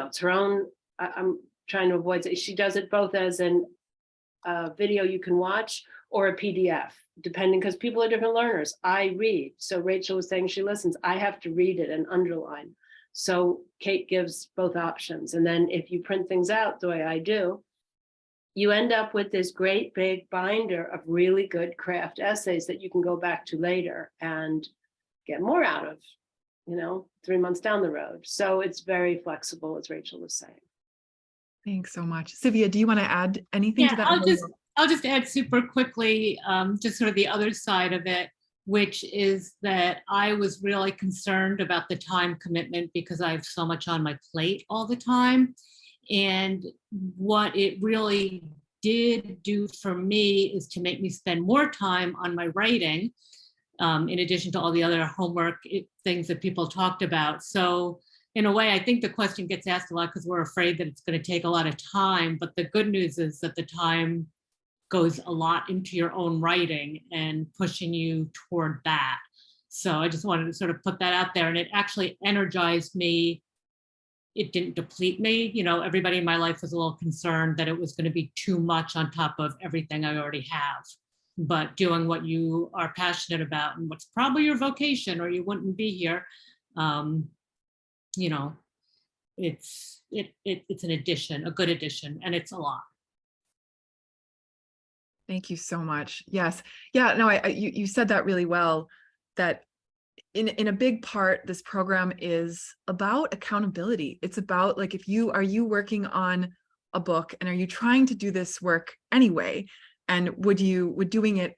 I'm trying to avoid it. She does it both as an video you can watch or a PDF, depending, because people are different learners. I read. So Rachel was saying she listens. I have to read it and underline. So Kate gives both options. And then if you print things out the way I do, you end up with this great big binder of really good craft essays that you can go back to later and get more out of, 3 months down the road. So it's very flexible, as Rachel was saying. Thanks so much. Tzivia, do you want to add anything to that? I'll just add super quickly, just sort of the other side of it, which is that I was really concerned about the time commitment because I have so much on my plate all the time. And what it really did do for me is to make me spend more time on my writing, in addition to all the other homework things that people talked about. So in a way, I think the question gets asked a lot because we're afraid that it's going to take a lot of time. But the good news is that the time goes a lot into your own writing and pushing you toward that. So I just wanted to sort of put that out there, and it actually energized me. It didn't deplete me. Everybody in my life was a little concerned that it was going to be too much on top of everything I already have. But doing what you are passionate about and what's probably your vocation, or you wouldn't be here, it's an addition, a good addition, and it's a lot. Thank you so much. Yes. Yeah, no, you said that really well, that in a big part, this program is about accountability. It's about, like, are you working on a book, and are you trying to do this work anyway? And would doing it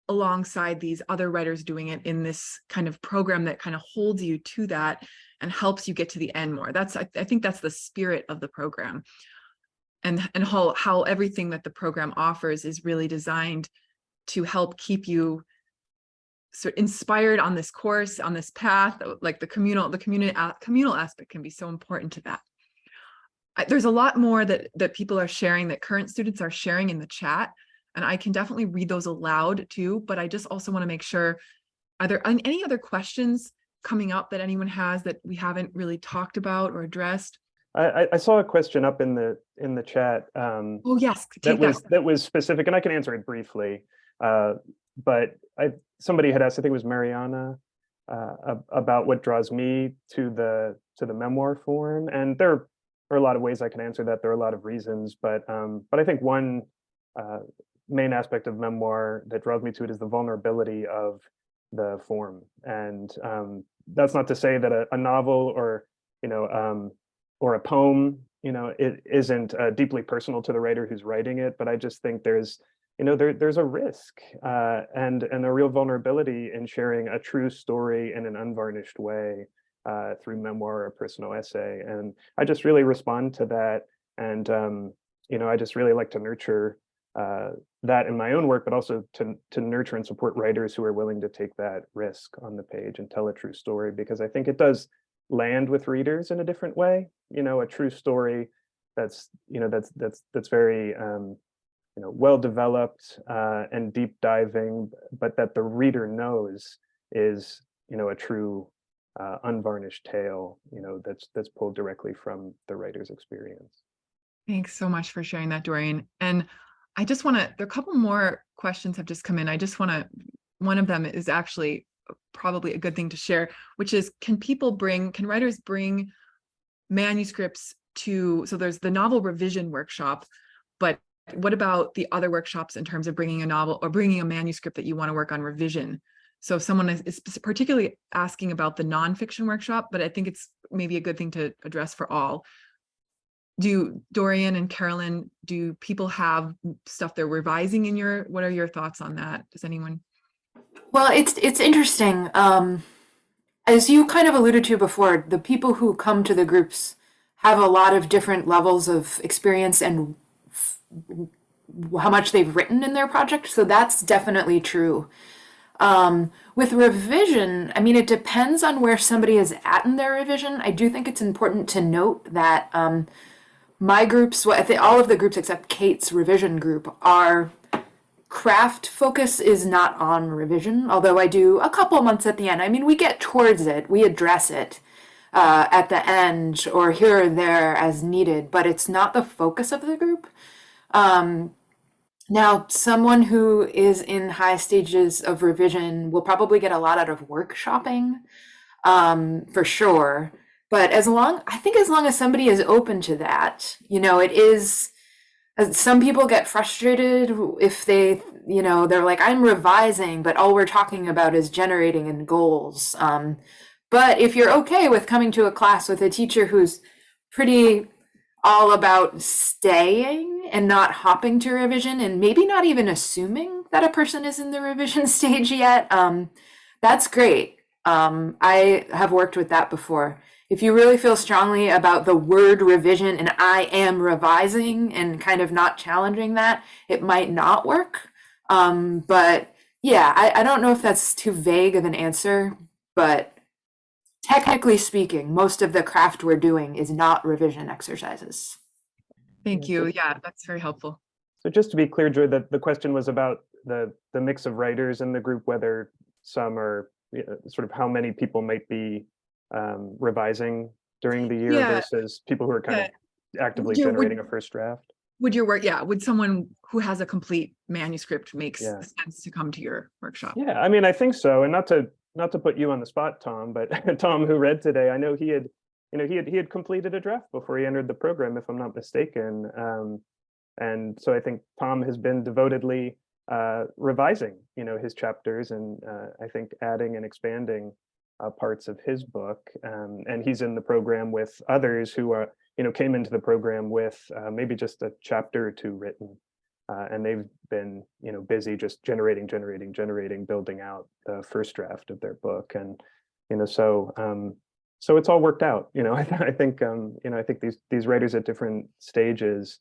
alongside these other writers doing it in this kind of program that kind of holds you to that and helps you get to the end more. I think that's the spirit of the program. And how everything that the program offers is really designed to help keep you sort of inspired on this course, on this path. Like the communal aspect can be so important to that. There's a lot more that people are sharing, that current students are sharing in the chat, and I can definitely read those aloud too. But I just also want to make sure, are there any other questions coming up that anyone has that we haven't really talked about or addressed? I saw a question up in the chat. Oh yes, that was specific, and I can answer it briefly. But somebody had asked, I think it was Mariana, about what draws me to the memoir form, and there are a lot of ways I can answer that. There are a lot of reasons, but I think one main aspect of memoir that draws me to it is the vulnerability of the form. And that's not to say that a novel or a poem, it isn't deeply personal to the writer who's writing it, but I just think there's a risk and a real vulnerability in sharing a true story in an unvarnished way through memoir or personal essay. And I just really respond to that. And, I just really like to nurture that in my own work, but also to nurture and support writers who are willing to take that risk on the page and tell a true story, because I think it does land with readers in a different way. A true story that's very well developed and deep diving, but that the reader knows is a true unvarnished tale that's pulled directly from the writer's experience. Thanks so much for sharing that, Dorian. And I just want to, there are a couple more questions have just come in. I just want to, one of them is actually probably a good thing to share, which is, can writers bring manuscripts to, so there's the novel revision workshop, but what about the other workshops in terms of bringing a novel or bringing a manuscript that you want to work on revision? So if someone is particularly asking about the nonfiction workshop, but I think it's maybe a good thing to address for all. Do Dorian and Carolyn, do people have stuff they're revising in what are your thoughts on that? Does anyone? Well, it's interesting. As you kind of alluded to before, the people who come to the groups have a lot of different levels of experience and how much they've written in their project. So that's definitely true. With revision, I mean, it depends on where somebody is at in their revision. I do think it's important to note that my groups, all of the groups except Kate's revision group, our craft focus is not on revision, although I do a couple months at the end. I mean, we get towards it, we address it at the end or here or there as needed, but it's not the focus of the group. Now, someone who is in high stages of revision will probably get a lot out of workshopping, for sure. But as long as somebody is open to that, it is, some people get frustrated if they, they're like, I'm revising, but all we're talking about is generating and goals. But if you're okay with coming to a class with a teacher who's pretty all about staying and not hopping to revision and maybe not even assuming that a person is in the revision stage yet, that's great. I have worked with that before. If you really feel strongly about the word revision and I am revising and kind of not challenging that, it might not work. But yeah, I don't know if that's too vague of an answer, but technically speaking, most of the craft we're doing is not revision exercises. Thank you. Yeah, that's very helpful. So just to be clear, Joy, that the question was about the mix of writers in the group, whether some are sort of how many people might be revising during the year versus people who are kind of actively generating a first draft. Would your work, would someone who has a complete manuscript makes sense to come to your workshop? Yeah, I mean, I think so. And not to put you on the spot, Tom, but Tom, who read today, I know he had completed a draft before he entered the program, if I'm not mistaken. And so I think Tom has been devotedly revising, his chapters and I think adding and expanding parts of his book. And he's in the program with others who are, came into the program with maybe just a chapter or two written. And they've been, busy just generating, building out the first draft of their book. And, so it's all worked out. I think these writers at different stages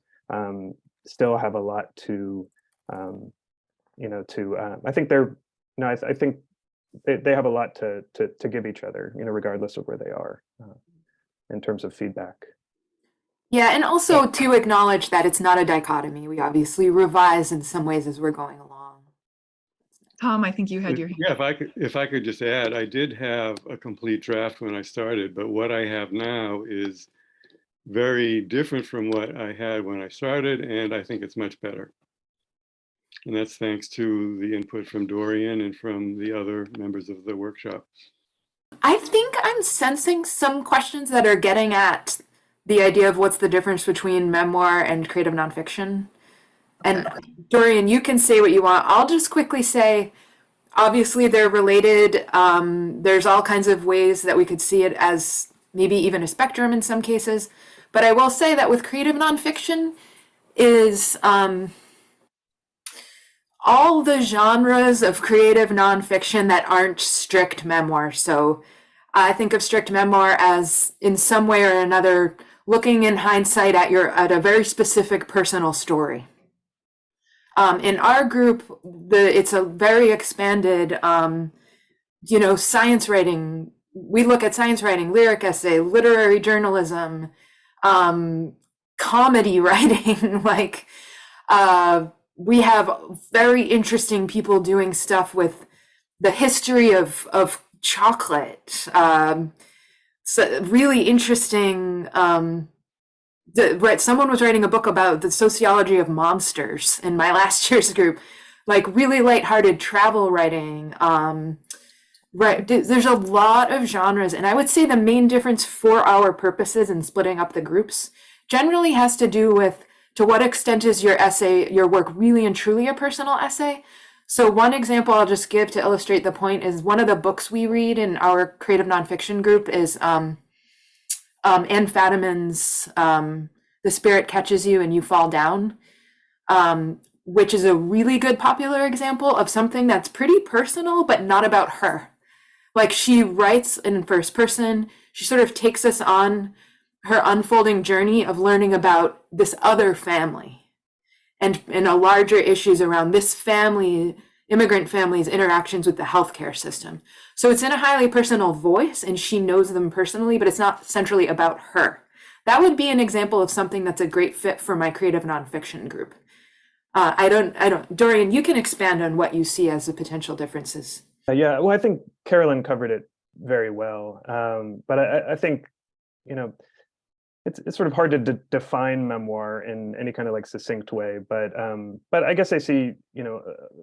still have a lot to, I think I think they have a lot to give each other, regardless of where they are in terms of feedback. Yeah, and also to acknowledge that it's not a dichotomy. We obviously revise in some ways as we're going along. Tom, I think you had your hand. Yeah, if I could just add, I did have a complete draft when I started, but what I have now is very different from what I had when I started, and I think it's much better. And that's thanks to the input from Dorian and from the other members of the workshop. I think I'm sensing some questions that are getting at the idea of what's the difference between memoir and creative nonfiction. And Dorian, you can say what you want. I'll just quickly say, obviously they're related. There's all kinds of ways that we could see it as maybe even a spectrum in some cases. But I will say that with creative nonfiction is all the genres of creative nonfiction that aren't strict memoir. So I think of strict memoir as in some way or another looking in hindsight at a very specific personal story. In our group, it's a very expanded, science writing. We look at science writing, lyric essay, literary journalism, comedy writing. Like we have very interesting people doing stuff with the history of chocolate. So really interesting. Someone was writing a book about the sociology of monsters in my last year's group, like really lighthearted travel writing. Right, there's a lot of genres, and I would say the main difference for our purposes in splitting up the groups generally has to do with to what extent is your essay, your work really and truly a personal essay. So one example I'll just give to illustrate the point is one of the books we read in our creative nonfiction group is Anne Fadiman's The Spirit Catches You and You Fall Down, which is a really good popular example of something that's pretty personal, but not about her. Like she writes in first person, she sort of takes us on her unfolding journey of learning about this other family and a larger issues around this family, immigrant family's interactions with the healthcare system. So it's in a highly personal voice and she knows them personally, but it's not centrally about her. That would be an example of something that's a great fit for my creative nonfiction group. Dorian, you can expand on what you see as the potential differences. Yeah, well, I think Carolyn covered it very well. But I think, it's sort of hard to define memoir in any kind of like succinct way. But I guess I see,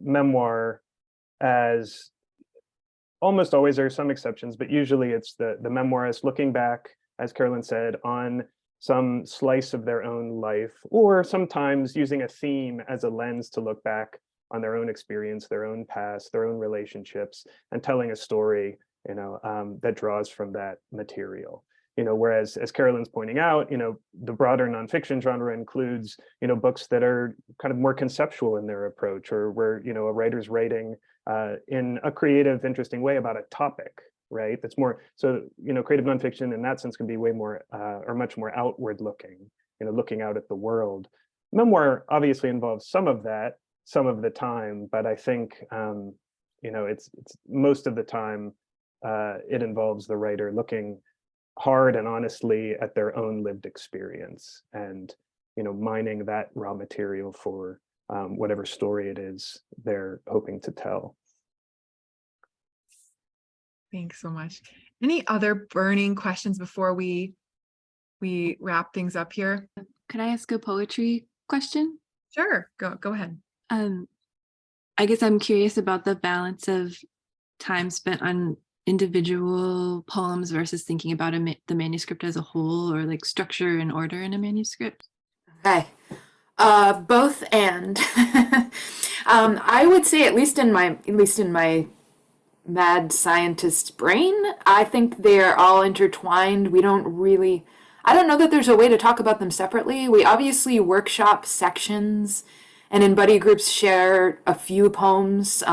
memoir as almost always, there are some exceptions, but usually it's the memoirist looking back, as Carolyn said, on some slice of their own life, or sometimes using a theme as a lens to look back on their own experience, their own past, their own relationships, and telling a story, that draws from that material. Whereas, as Carolyn's pointing out, the broader nonfiction genre includes, books that are kind of more conceptual in their approach, or where, a writer's writing in a creative, interesting way about a topic, right? That's more, so, creative nonfiction in that sense can be way more, or much more outward looking, looking out at the world. Memoir obviously involves some of that, some of the time, but I think, it's most of the time, it involves the writer looking hard and honestly at their own lived experience and mining that raw material for whatever story it is they're hoping to tell. Thanks so much. Any other burning questions before we wrap things up here? Could I ask a poetry question? Sure, go ahead. I guess I'm curious about the balance of time spent on individual poems versus thinking about the manuscript as a whole, or like structure and order in a manuscript. Okay, both and. I would say, at least in my mad scientist brain, I think they're all intertwined. I don't know that there's a way to talk about them separately. We obviously workshop sections and in buddy groups share a few poems,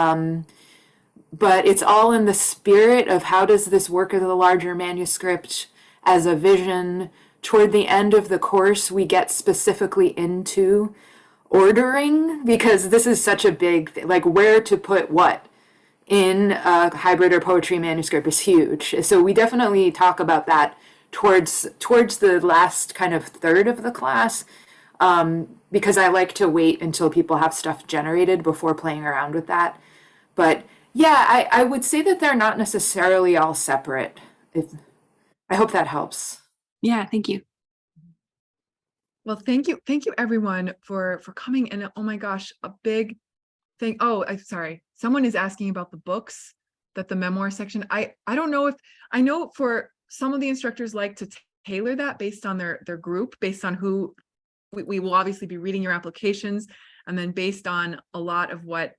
but it's all in the spirit of how does this work as a larger manuscript, as a vision. Toward the end of the course, we get specifically into ordering, because this is such a big thing, like where to put what in a hybrid or poetry manuscript is huge. So we definitely talk about that towards the last kind of third of the class, because I like to wait until people have stuff generated before playing around with that. But yeah, I would say that they're not necessarily all separate. I hope that helps. Yeah, thank you. Well, thank you everyone for coming. And oh my gosh, a big thing. Oh, I'm sorry. Someone is asking about the books, that the memoir section. I don't know if, I know for some of the instructors like to tailor that based on their group, based on who we will obviously be reading your applications, and then based on a lot of what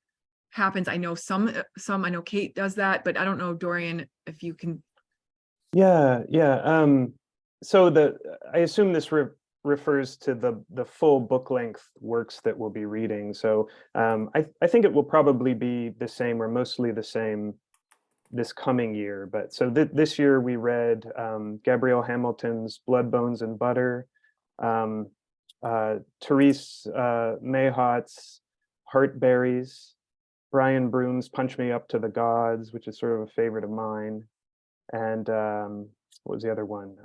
happens. I know some I know Kate does that, but I don't know, Dorian, if you can. Yeah. So I assume this refers to the full book length works that we'll be reading. So I think it will probably be the same, or mostly the same, this coming year. But so this year we read Gabrielle Hamilton's Blood, Bones, and Butter, Therese Mayhot's Heartberries, Brian Broom's Punch Me Up to the Gods, which is sort of a favorite of mine, and what was the other one?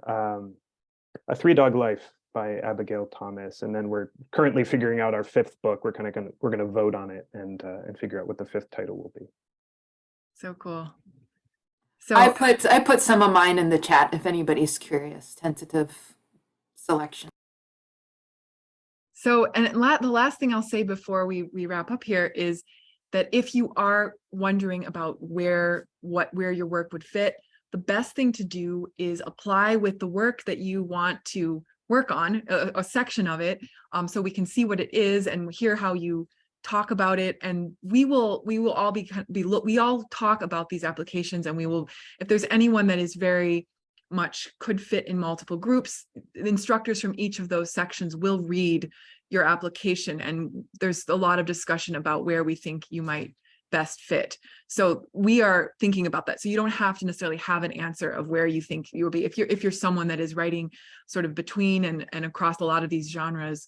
A Three Dog Life by Abigail Thomas. And then we're currently figuring out our 5th book. We're gonna vote on it and figure out what the 5th title will be. So cool. So I put some of mine in the chat if anybody's curious. Tentative selection. So, and the last thing I'll say before we wrap up here is that if you are wondering about where your work would fit, the best thing to do is apply with the work that you want to work on, a section of it, so we can see what it is and hear how you talk about it. And we all all talk about these applications, and we will, if there's anyone that is very much could fit in multiple groups, the instructors from each of those sections will read your application, and there's a lot of discussion about where we think you might best fit. So we are thinking about that. So you don't have to necessarily have an answer of where you think you will be. If you're someone that is writing sort of between and across a lot of these genres.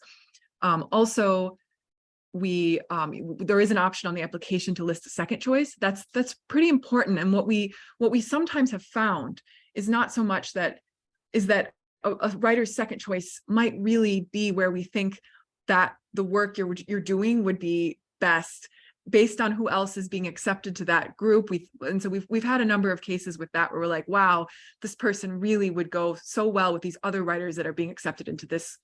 Also, there is an option on the application to list a second choice. That's pretty important. And what we sometimes have found is not so much that a writer's second choice might really be where we think that the work you're doing would be best based on who else is being accepted to that group. So we've had a number of cases with that where we're like, wow, this person really would go so well with these other writers that are being accepted into this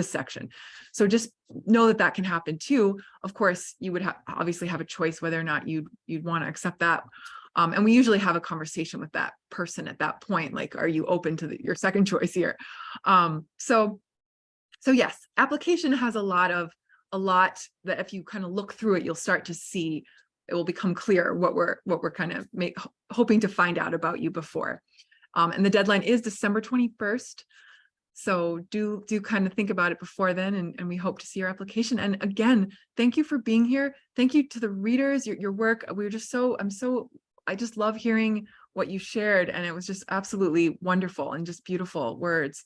section. So just know that can happen too. Of course, you would obviously have a choice whether or not you'd want to accept that. And we usually have a conversation with that person at that point, like, are you open to your second choice here? So yes, application has a lot that if you kind of look through it, you'll start to see, it will become clear what we're kind of hoping to find out about you before. And the deadline is December 21st. So do kind of think about it before then, and we hope to see your application. And again, thank you for being here. Thank you to the readers, your work. I just love hearing what you shared, and it was just absolutely wonderful and just beautiful words.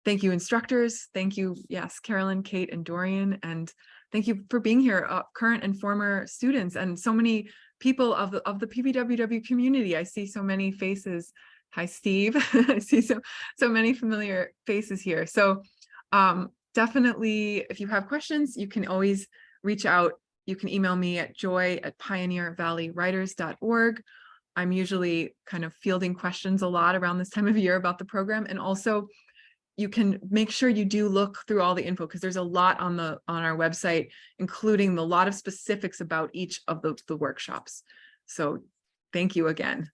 Thank you, instructors. Thank you, yes, Carolyn, Kate, and Dorian. And thank you for being here, current and former students, and so many people of the PVWW community. I see so many faces. Hi, Steve. I see so many familiar faces here. So definitely, if you have questions, you can always reach out. You can email me at joy@pioneervalleywriters.org. I'm usually kind of fielding questions a lot around this time of year about the program. And also, you can make sure you do look through all the info, because there's a lot on our website, including a lot of specifics about each of the workshops. So thank you again.